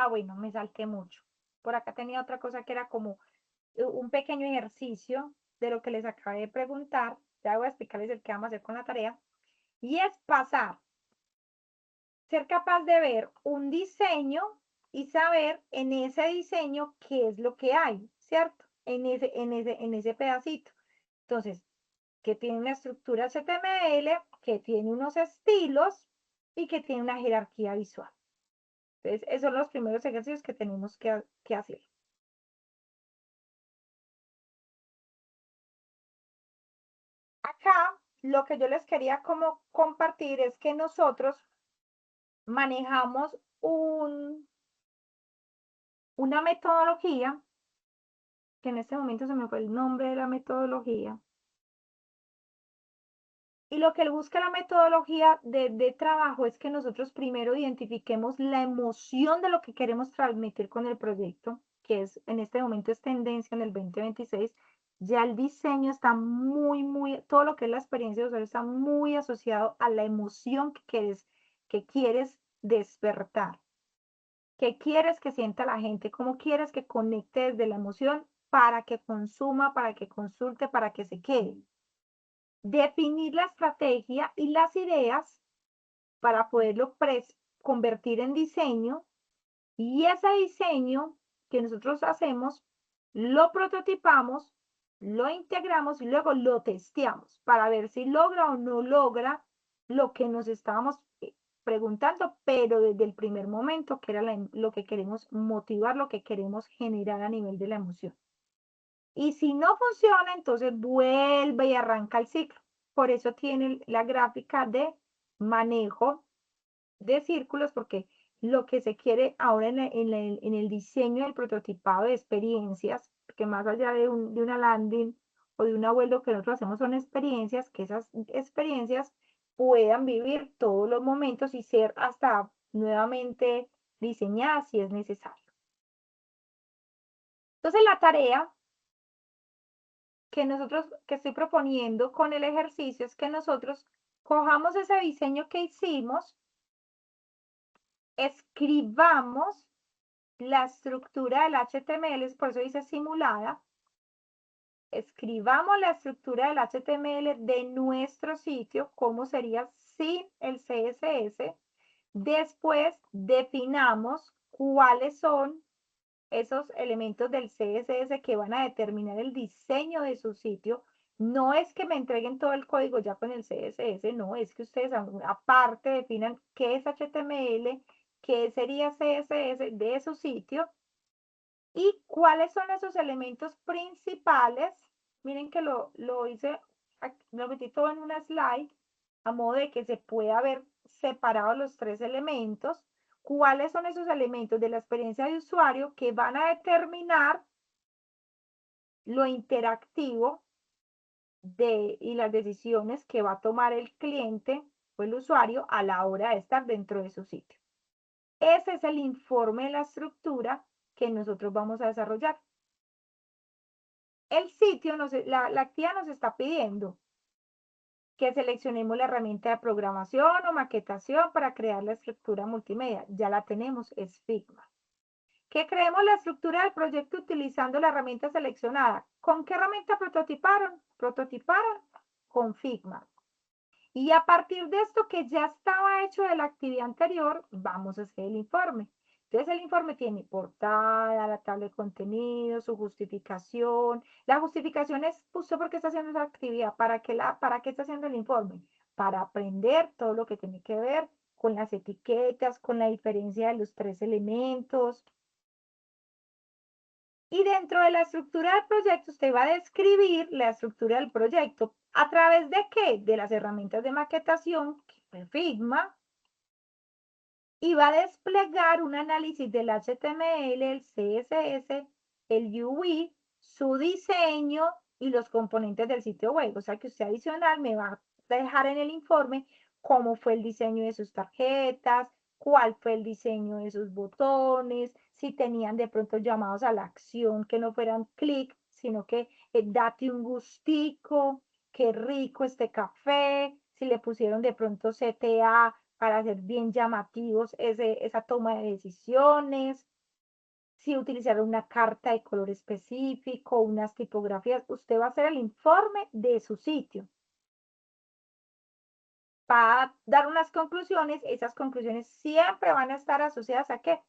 bueno, me salté mucho. Por acá tenía otra cosa que era como un pequeño ejercicio de lo que les acabé de preguntar. Ya voy a explicarles el que vamos a hacer con la tarea. Y es pasar, ser capaz de ver un diseño y saber en ese diseño qué es lo que hay, ¿cierto? En ese pedacito. Entonces, que tiene una estructura HTML, que tiene unos estilos y que tiene una jerarquía visual. Entonces, esos son los primeros ejercicios que tenemos que hacer. Acá, lo que yo les quería como compartir es que nosotros manejamos una metodología, que en este momento se me fue el nombre de la metodología, y lo que le busca la metodología de trabajo es que nosotros primero identifiquemos la emoción de lo que queremos transmitir con el proyecto, que es en este momento es tendencia en el 2026. Ya el diseño está todo lo que es la experiencia de usuario está muy asociado a la emoción que quieres despertar. ¿Qué quieres que sienta la gente? ¿Cómo quieres que conecte desde la emoción para que consuma, para que consulte, para que se quede? Definir la estrategia y las ideas para poderlo convertir en diseño, y ese diseño que nosotros hacemos, lo prototipamos, lo integramos y luego lo testeamos para ver si logra o no logra lo que nos estábamos preguntando, pero desde el primer momento, que era lo que queremos motivar, lo que queremos generar a nivel de la emoción. Y si no funciona, entonces vuelve y arranca el ciclo. Por eso tiene la gráfica de manejo de círculos, porque lo que se quiere ahora en el diseño del prototipado de experiencias, que más allá de una landing o de un abuelo que nosotros hacemos son experiencias, que esas experiencias puedan vivir todos los momentos y ser hasta nuevamente diseñadas si es necesario. Entonces la tarea que estoy proponiendo con el ejercicio es que nosotros cojamos ese diseño que hicimos, escribamos la estructura del HTML, por eso dice simulada, escribamos la estructura del HTML de nuestro sitio, cómo sería sin el CSS, después definamos cuáles son esos elementos del CSS que van a determinar el diseño de su sitio. No es que me entreguen todo el código ya con el CSS, no, es que ustedes aparte definan qué es HTML, qué sería CSS de su sitio y cuáles son esos elementos principales. Miren que lo hice, lo metí todo en una slide a modo de que se pueda ver separado los tres elementos. ¿Cuáles son esos elementos de la experiencia de usuario que van a determinar lo interactivo y las decisiones que va a tomar el cliente o el usuario a la hora de estar dentro de su sitio? Ese es el informe de la estructura que nosotros vamos a desarrollar. El sitio, la actividad nos está pidiendo que seleccionemos la herramienta de programación o maquetación para crear la estructura multimedia. Ya la tenemos, es Figma. Que creemos la estructura del proyecto utilizando la herramienta seleccionada. ¿Con qué herramienta prototiparon? Prototiparon con Figma. Y a partir de esto que ya estaba hecho de la actividad anterior, vamos a hacer el informe. Entonces el informe tiene portada, la tabla de contenido, su justificación. La justificación es justo porque está haciendo esa actividad. ¿Para qué está haciendo el informe? Para aprender todo lo que tiene que ver con las etiquetas, con la diferencia de los tres elementos. Y dentro de la estructura del proyecto, usted va a describir la estructura del proyecto. ¿A través de qué? De las herramientas de maquetación, que fue Figma, y va a desplegar un análisis del HTML, el CSS, el UI, su diseño y los componentes del sitio web. O sea que usted adicional me va a dejar en el informe cómo fue el diseño de sus tarjetas, cuál fue el diseño de sus botones, si tenían de pronto llamados a la acción que no fueran clic, sino que date un gustico, qué rico este café, si le pusieron de pronto CTA para hacer bien llamativos esa toma de decisiones, si utilizaron una carta de color específico, unas tipografías, usted va a hacer el informe de su sitio. Va a dar unas conclusiones, esas conclusiones siempre van a estar asociadas ¿a qué?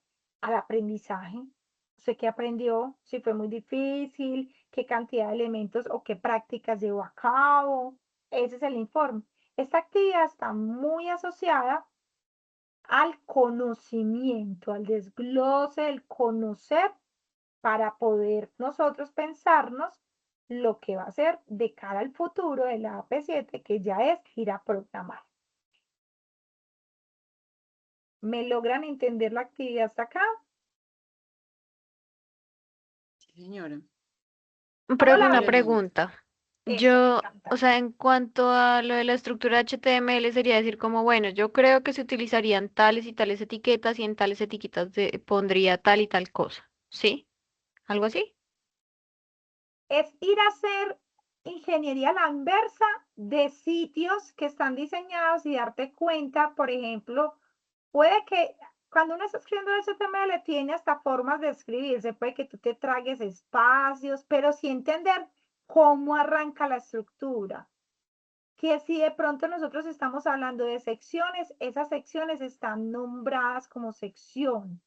Al aprendizaje. ¿Usted qué aprendió? Si fue muy difícil, qué cantidad de elementos o qué prácticas llevó a cabo. Ese es el informe. Esta actividad está muy asociada al conocimiento, al desglose del conocer para poder nosotros pensarnos lo que va a ser de cara al futuro de la AP7, que ya es ir a programar. ¿Me logran entender la actividad hasta acá? Sí, señora. Profe, la una ven? pregunta. Eso me Yo, encanta. o sea, en cuanto a lo de la estructura HTML, sería decir como, bueno, yo creo que se utilizarían tales y tales etiquetas y en tales etiquetas pondría tal y tal cosa. ¿Sí? ¿Algo así? Es ir a hacer ingeniería a la inversa de sitios que están diseñados y darte cuenta, por ejemplo, puede que cuando uno está escribiendo HTML tiene hasta formas de escribirse, puede que tú te tragues espacios, pero sí entender cómo arranca la estructura. Que si de pronto nosotros estamos hablando de secciones, esas secciones están nombradas como sección.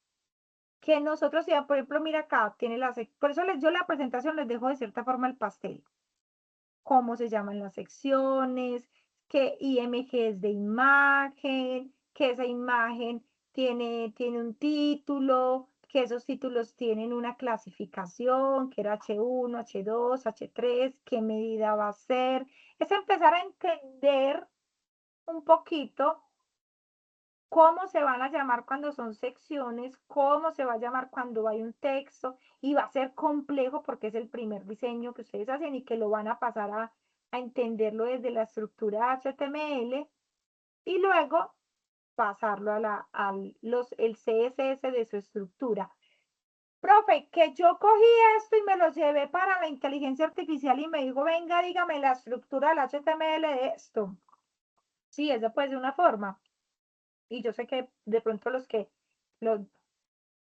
Que nosotros, ya, por ejemplo, mira acá, tiene por eso yo la presentación les dejo de cierta forma el pastel. Cómo se llaman las secciones, qué IMG es de imagen, que esa imagen tiene un título, que esos títulos tienen una clasificación, que era H1, H2, H3, qué medida va a ser. Es empezar a entender un poquito cómo se van a llamar cuando son secciones, cómo se va a llamar cuando hay un texto, y va a ser complejo porque es el primer diseño que ustedes hacen y que lo van a pasar a entenderlo desde la estructura HTML y luego pasarlo el CSS de su estructura. Profe, que yo cogí esto y me lo llevé para la inteligencia artificial y me dijo, venga, dígame la estructura del HTML de esto. Sí, esa puede ser una forma. Y yo sé que de pronto lo,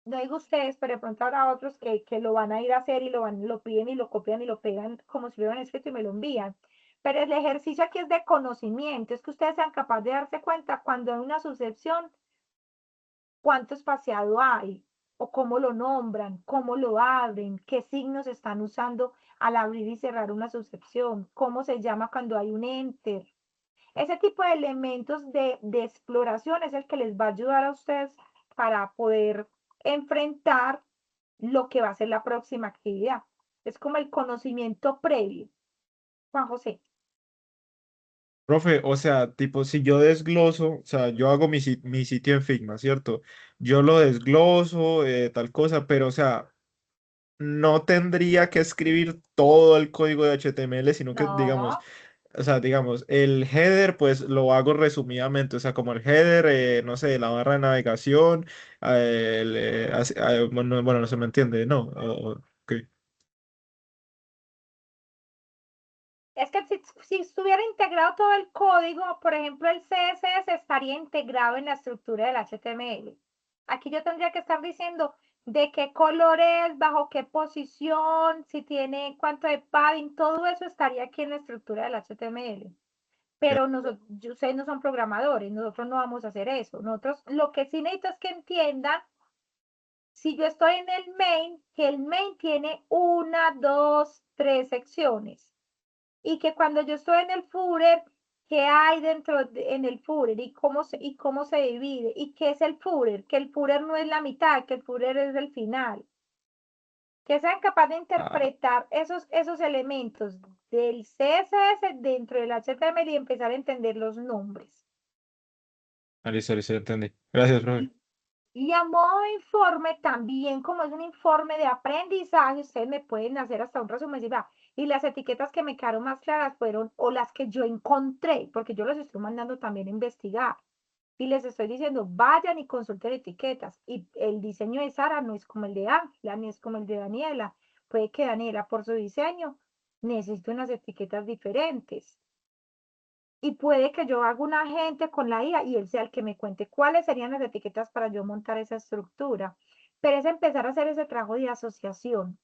no digo ustedes, pero de pronto habrá otros que lo van a ir a hacer y lo piden y lo copian y lo pegan como si lo hubieran escrito y me lo envían. Pero el ejercicio aquí es de conocimiento, es que ustedes sean capaces de darse cuenta cuando hay una sucesión, cuánto espaciado hay, o cómo lo nombran, cómo lo abren, qué signos están usando al abrir y cerrar una sucesión, cómo se llama cuando hay un enter. Ese tipo de elementos de exploración es el que les va a ayudar a ustedes para poder enfrentar lo que va a ser la próxima actividad. Es como el conocimiento previo. Juan José. Profe, o sea, tipo, si yo desgloso, o sea, yo hago mi sitio en Figma, ¿cierto? Yo lo desgloso, tal cosa, pero, o sea, no tendría que escribir todo el código de HTML, sino que, digamos, No, o sea, digamos, el header, pues lo hago resumidamente, o sea, como el header, no sé, la barra de navegación, bueno, no se me entiende, ¿no? Ok. es que si estuviera integrado todo el código, por ejemplo, el CSS estaría integrado en la estructura del HTML. Aquí yo tendría que estar diciendo de qué color es, bajo qué posición, si tiene cuánto de padding, todo eso estaría aquí en la estructura del HTML. Ya. Pero ustedes no son programadores, nosotros no vamos a hacer eso. Nosotros lo que sí necesito es que entiendan, si yo estoy en el main, que el main tiene una, dos, tres secciones. Y que cuando yo estoy en el footer, ¿qué hay en el footer? Y cómo se divide? ¿Y qué es el footer? Que el footer no es la mitad, que el footer es el final. que sean capaces de interpretar esos elementos del CSS dentro del HTML y empezar a entender los nombres. Listo, listo, ya entendí. Gracias, profe. Y a modo de informe, también como es un informe de aprendizaje, ustedes me pueden hacer hasta un resumen. Y las etiquetas que me quedaron más claras fueron, o las que yo encontré, porque yo los estoy mandando también a investigar. Y les estoy diciendo, vayan y consulten etiquetas. Y el diseño de Sara no es como el de Ángela, ni es como el de Daniela. Puede que Daniela, por su diseño, necesite unas etiquetas diferentes. Y puede que yo haga un agente con la IA y él sea el que me cuente cuáles serían las etiquetas para yo montar esa estructura. Pero es empezar a hacer ese trabajo de asociación.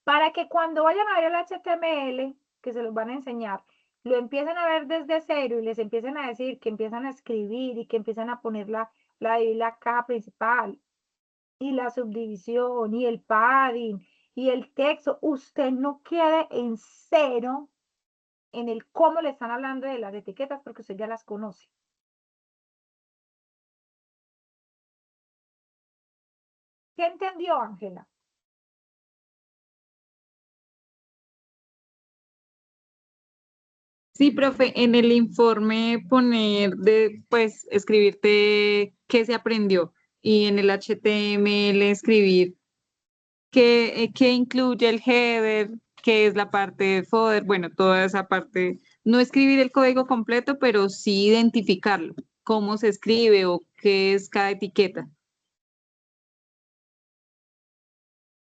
Para que cuando vayan a ver el HTML, que se los van a enseñar, lo empiecen a ver desde cero y les empiecen a decir que empiezan a escribir y que empiezan a poner la caja principal y la subdivisión y el padding y el texto. Usted no quede en cero en el cómo le están hablando de las etiquetas porque usted ya las conoce. ¿Qué entendió, Ángela? Sí, profe, en el informe poner pues, escribirte qué se aprendió y en el HTML escribir qué incluye el header, qué es la parte de footer, bueno, toda esa parte, no escribir el código completo, pero sí identificarlo, cómo se escribe o qué es cada etiqueta.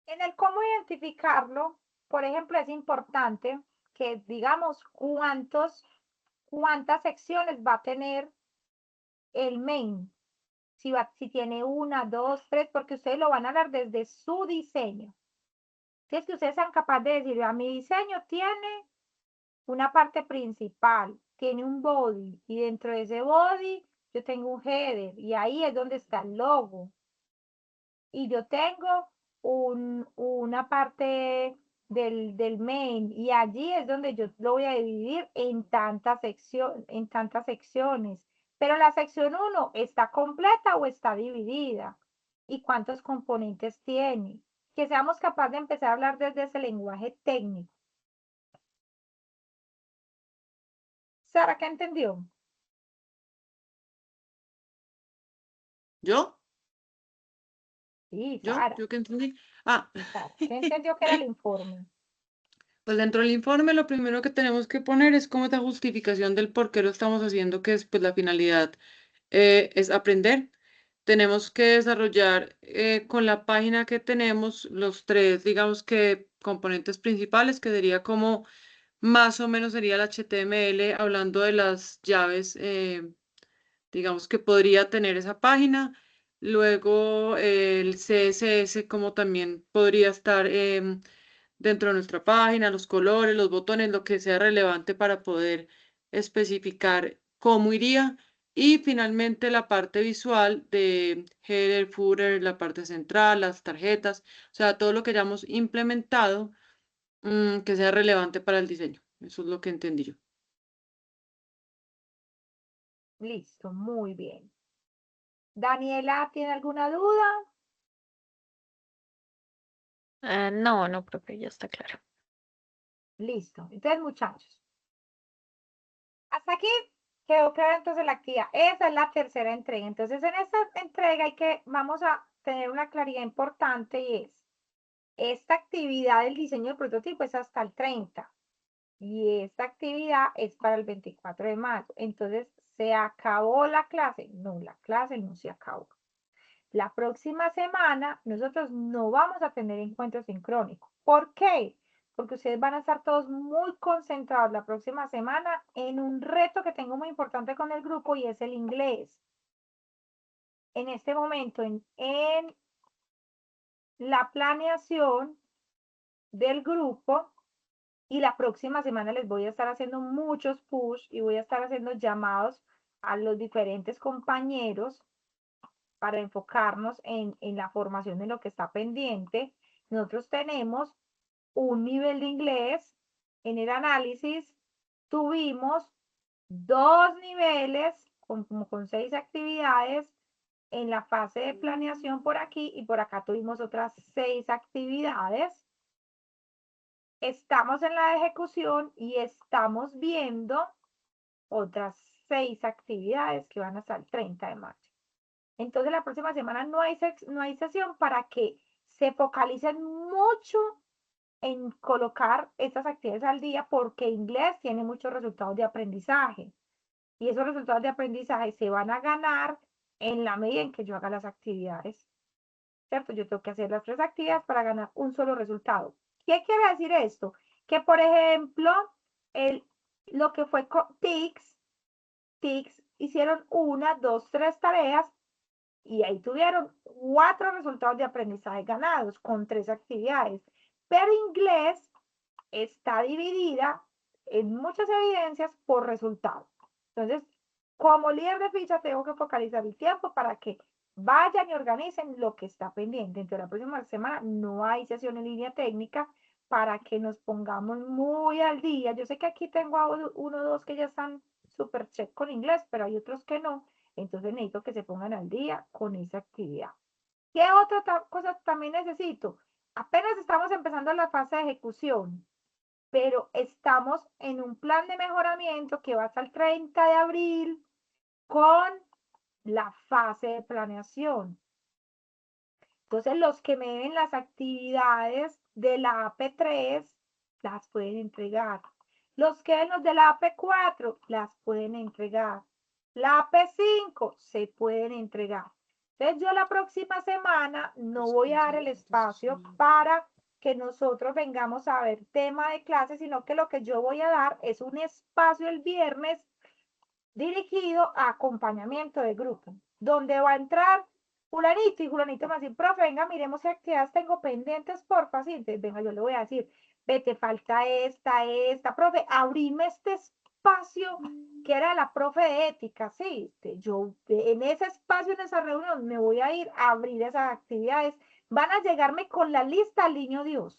En el cómo identificarlo, por ejemplo, es importante que digamos cuántas secciones va a tener el main. Si tiene una, dos, tres, porque ustedes lo van a dar desde su diseño. Si es que ustedes sean capaces de decir, a mi diseño tiene una parte principal, tiene un body, y dentro de ese body yo tengo un header, y ahí es donde está el logo. Y yo tengo una parte del main, y allí es donde yo lo voy a dividir en tantas secciones. Pero la sección 1 está completa o está dividida. ¿Y cuántos componentes tiene? Que seamos capaces de empezar a hablar desde ese lenguaje técnico. ¿Sara, qué entendió? ¿Yo? Sí, ¿Yo? Sara. ¿Yo qué entendí? Ah, Sara, ¿qué entendió que era el informe? pues dentro del informe lo primero que tenemos que poner es como esa justificación del por qué lo estamos haciendo, que es pues la finalidad es aprender. Tenemos que desarrollar con la página que tenemos los tres, digamos que componentes principales, que sería como más o menos sería el HTML, hablando de las llaves, digamos que podría tener esa página. Luego el CSS como también podría estar dentro de nuestra página, los colores, los botones, lo que sea relevante para poder especificar cómo iría. Y finalmente la parte visual de header, footer, la parte central, las tarjetas, o sea, todo lo que hayamos implementado que sea relevante para el diseño. Eso es lo que entendí yo. Listo, muy bien. Daniela, ¿tiene alguna duda? No, no, profe, ya está claro. Listo. Entonces, muchachos, hasta aquí quedó clara entonces la actividad. Esa es la tercera entrega. Entonces, en esta entrega vamos a tener una claridad importante y es, esta actividad del diseño del prototipo es hasta el 30 y esta actividad es para el 24 de mayo. Entonces, ¿se acabó la clase? No, la clase no se acabó. La próxima semana nosotros no vamos a tener encuentro sincrónico. ¿Por qué? Porque ustedes van a estar todos muy concentrados la próxima semana en un reto que tengo muy importante con el grupo y es el inglés. En este momento, en la planeación del grupo, y la próxima semana les voy a estar haciendo muchos push y voy a estar haciendo llamados a los diferentes compañeros para enfocarnos en la formación de lo que está pendiente. Nosotros tenemos un nivel de inglés. En el análisis tuvimos 2 niveles como con 6 actividades en la fase de planeación por aquí y por acá tuvimos otras 6 actividades. Estamos en la de ejecución y estamos viendo otras 6 actividades que van hasta el 30 de marzo. Entonces la próxima semana no hay sesión para que se focalicen mucho en colocar estas actividades al día porque inglés tiene muchos resultados de aprendizaje y esos resultados de aprendizaje se van a ganar en la medida en que yo haga las actividades, ¿cierto? Yo tengo que hacer las 3 actividades para ganar un solo resultado. ¿Qué quiere decir esto? Que, por ejemplo, lo que fue TICS hicieron 1, 2, 3 tareas y ahí tuvieron 4 resultados de aprendizaje ganados con 3 actividades. Pero inglés está dividida en muchas evidencias por resultados. Entonces, como líder de ficha, tengo que focalizar el tiempo para que vayan y organicen lo que está pendiente. Entonces, la próxima semana no hay sesión en línea técnica para que nos pongamos muy al día. Yo sé que aquí tengo a 1 o 2 que ya están súper check con inglés, pero hay otros que no. Entonces, necesito que se pongan al día con esa actividad. ¿Qué otra cosa también necesito? Apenas estamos empezando la fase de ejecución, pero estamos en un plan de mejoramiento que va hasta el 30 de abril con la fase de planeación. Entonces, los que me deben las actividades de la AP3 las pueden entregar. Los que den los de la AP4 las pueden entregar. La AP5 se pueden entregar. Entonces, yo la próxima semana no voy a dar el espacio para que nosotros vengamos a ver tema de clase, sino que lo que yo voy a dar es un espacio el viernes dirigido a acompañamiento de grupo, donde va a entrar fulanito y fulanito me va a decir, profe, venga, miremos qué actividades tengo pendientes, porfa, sí, venga, yo le voy a decir, vete, falta esta, profe, abrime este espacio que era la profe de ética, sí, yo en ese espacio, en esa reunión, me voy a ir a abrir esas actividades, van a llegarme con la lista al niño Dios.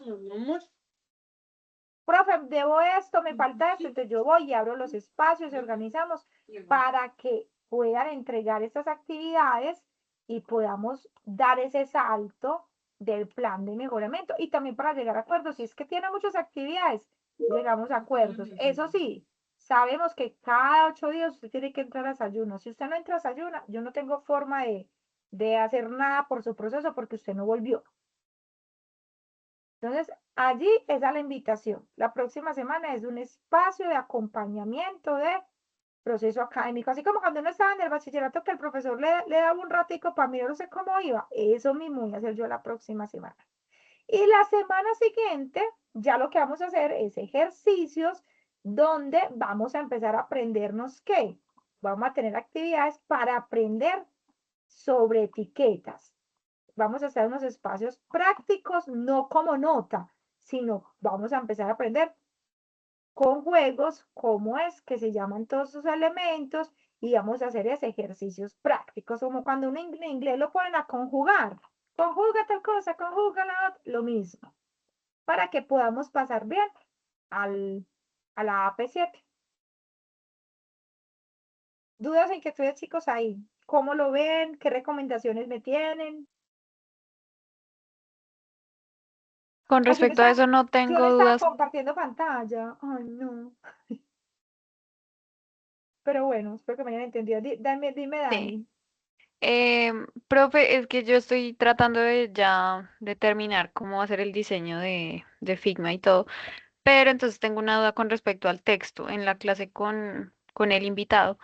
Profe, debo esto, me falta esto, entonces yo voy y abro los espacios y organizamos para que puedan entregar estas actividades y podamos dar ese salto del plan de mejoramiento y también para llegar a acuerdos. Si es que tiene muchas actividades, llegamos a acuerdos. Eso sí, sabemos que cada 8 días usted tiene que entrar a desayuno. Si usted no entra a desayuno, yo no tengo forma de hacer nada por su proceso porque usted no volvió. Entonces, allí esa es la invitación. La próxima semana es un espacio de acompañamiento de proceso académico. Así como cuando uno estaba en el bachillerato que el profesor le daba un ratico para mirarse cómo iba. Eso mismo voy a hacer yo la próxima semana. Y la semana siguiente, ya lo que vamos a hacer es ejercicios donde vamos a empezar a aprendernos qué. Vamos a tener actividades para aprender sobre etiquetas. Vamos a hacer unos espacios prácticos, no como nota, sino vamos a empezar a aprender con juegos cómo es que se llaman todos sus elementos y vamos a hacer esos ejercicios prácticos, como cuando uno en inglés lo ponen a conjugar. Conjuga tal cosa, conjuga la otra, lo mismo, para que podamos pasar bien a la AP7. ¿Dudas, inquietudes, chicos, ahí? ¿Cómo lo ven? ¿Qué recomendaciones me tienen? Con Ay, respecto a eso no yo tengo no estaba dudas. compartiendo pantalla. Ay, no. Pero bueno, espero que me hayan entendido. Dime, Sí. Dani. Profe, es que yo estoy tratando de ya determinar cómo hacer el diseño de Figma y todo, pero entonces tengo una duda con respecto al texto. En la clase con el invitado,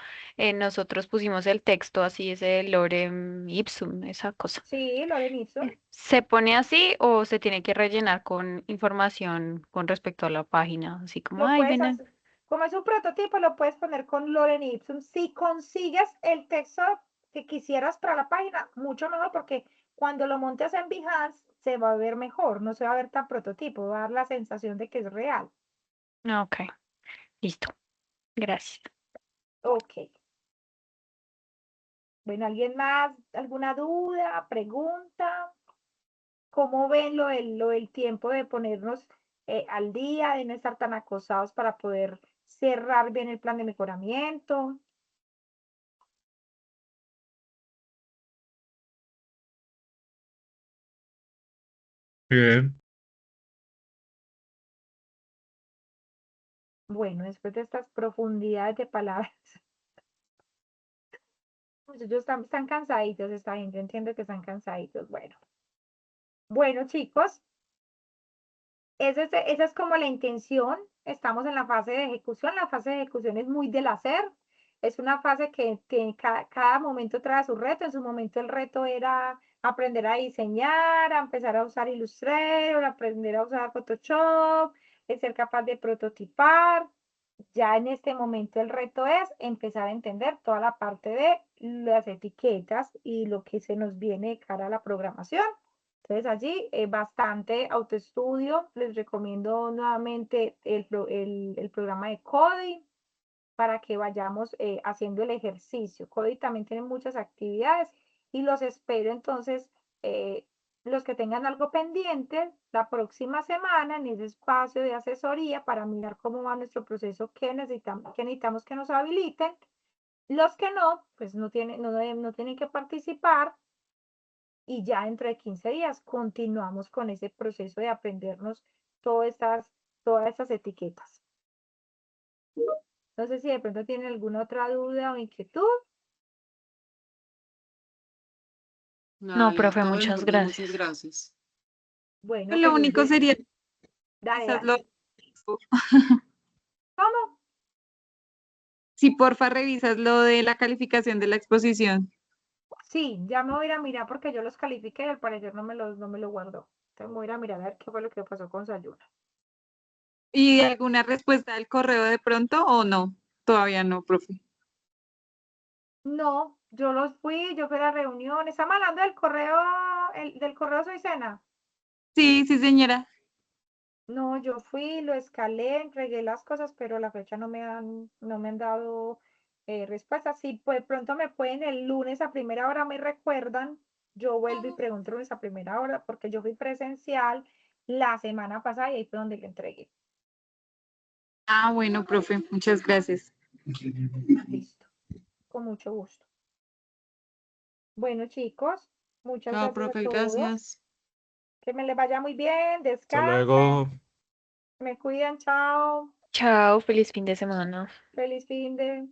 nosotros pusimos el texto así, ese lorem ipsum, esa cosa. Sí, Loren Ipson. ¿Se pone así o se tiene que rellenar con información con respecto a la página? Así como, Lo ay, puedes ven. hacer. Como es un prototipo, lo puedes poner con Loren Ipsum. Si consigues el texto que quisieras para la página, mucho mejor, porque cuando lo montes en Behance se va a ver mejor, no se va a ver tan prototipo, va a dar la sensación de que es real. Ok, listo. Gracias. Ok. Bueno, ¿alguien más? ¿Alguna duda? ¿Pregunta? ¿Cómo ven lo del tiempo de ponernos al día, de no estar tan acosados para poder cerrar bien el plan de mejoramiento? Bien. Bueno, después de estas profundidades de palabras, ellos están cansaditos, está bien, yo entiendo que están cansaditos. Bueno, chicos, esa es como la intención. Estamos en la fase de ejecución. La fase de ejecución es muy del hacer. Es una fase que cada momento trae su reto. En su momento el reto era aprender a diseñar, a empezar a usar Illustrator, aprender a usar Photoshop, ser capaz de prototipar. Ya en este momento el reto es empezar a entender toda la parte de las etiquetas y lo que se nos viene de cara a la programación. Entonces allí bastante autoestudio. Les recomiendo nuevamente el programa de Cody para que vayamos haciendo el ejercicio. Cody también tiene muchas actividades y los espero entonces, los que tengan algo pendiente, la próxima semana en ese espacio de asesoría para mirar cómo va nuestro proceso que necesitamos que nos habiliten. Los que no, pues no tienen que participar y ya dentro de 15 días continuamos con ese proceso de aprendernos todas estas etiquetas. No sé si de pronto tienen alguna otra duda o inquietud. No, Dale, profe, todo el muchas informe, muchas gracias. gracias. Bueno, Lo único sería Dale, quizás dale. lo, ¿Cómo? si porfa revisas lo de la calificación de la exposición. Sí, ya me voy a ir a mirar porque yo los califiqué y al parecer no me lo guardó. Entonces me voy a ir a mirar a ver qué fue lo que pasó con Sayuna. ¿Y alguna respuesta del correo de pronto o no? Todavía no, profe. No, yo fui a la reunión. ¿Estamos hablando del correo, del correo Soy Cena? Sí, sí, señora. No, yo fui, lo escalé, entregué las cosas, pero a la fecha no me han dado respuesta. Si pues pronto me pueden el lunes a primera hora me recuerdan, yo vuelvo y pregunto el lunes a primera hora, porque yo fui presencial la semana pasada y ahí fue donde lo entregué. Ah, bueno, profe, muchas gracias. Listo, con mucho gusto. Bueno, chicos, muchas Chao, gracias a profe, todos. gracias. Que me les vaya muy bien, Hasta descansen, luego. me cuidan, chao. Chao, feliz fin de semana. Feliz fin de.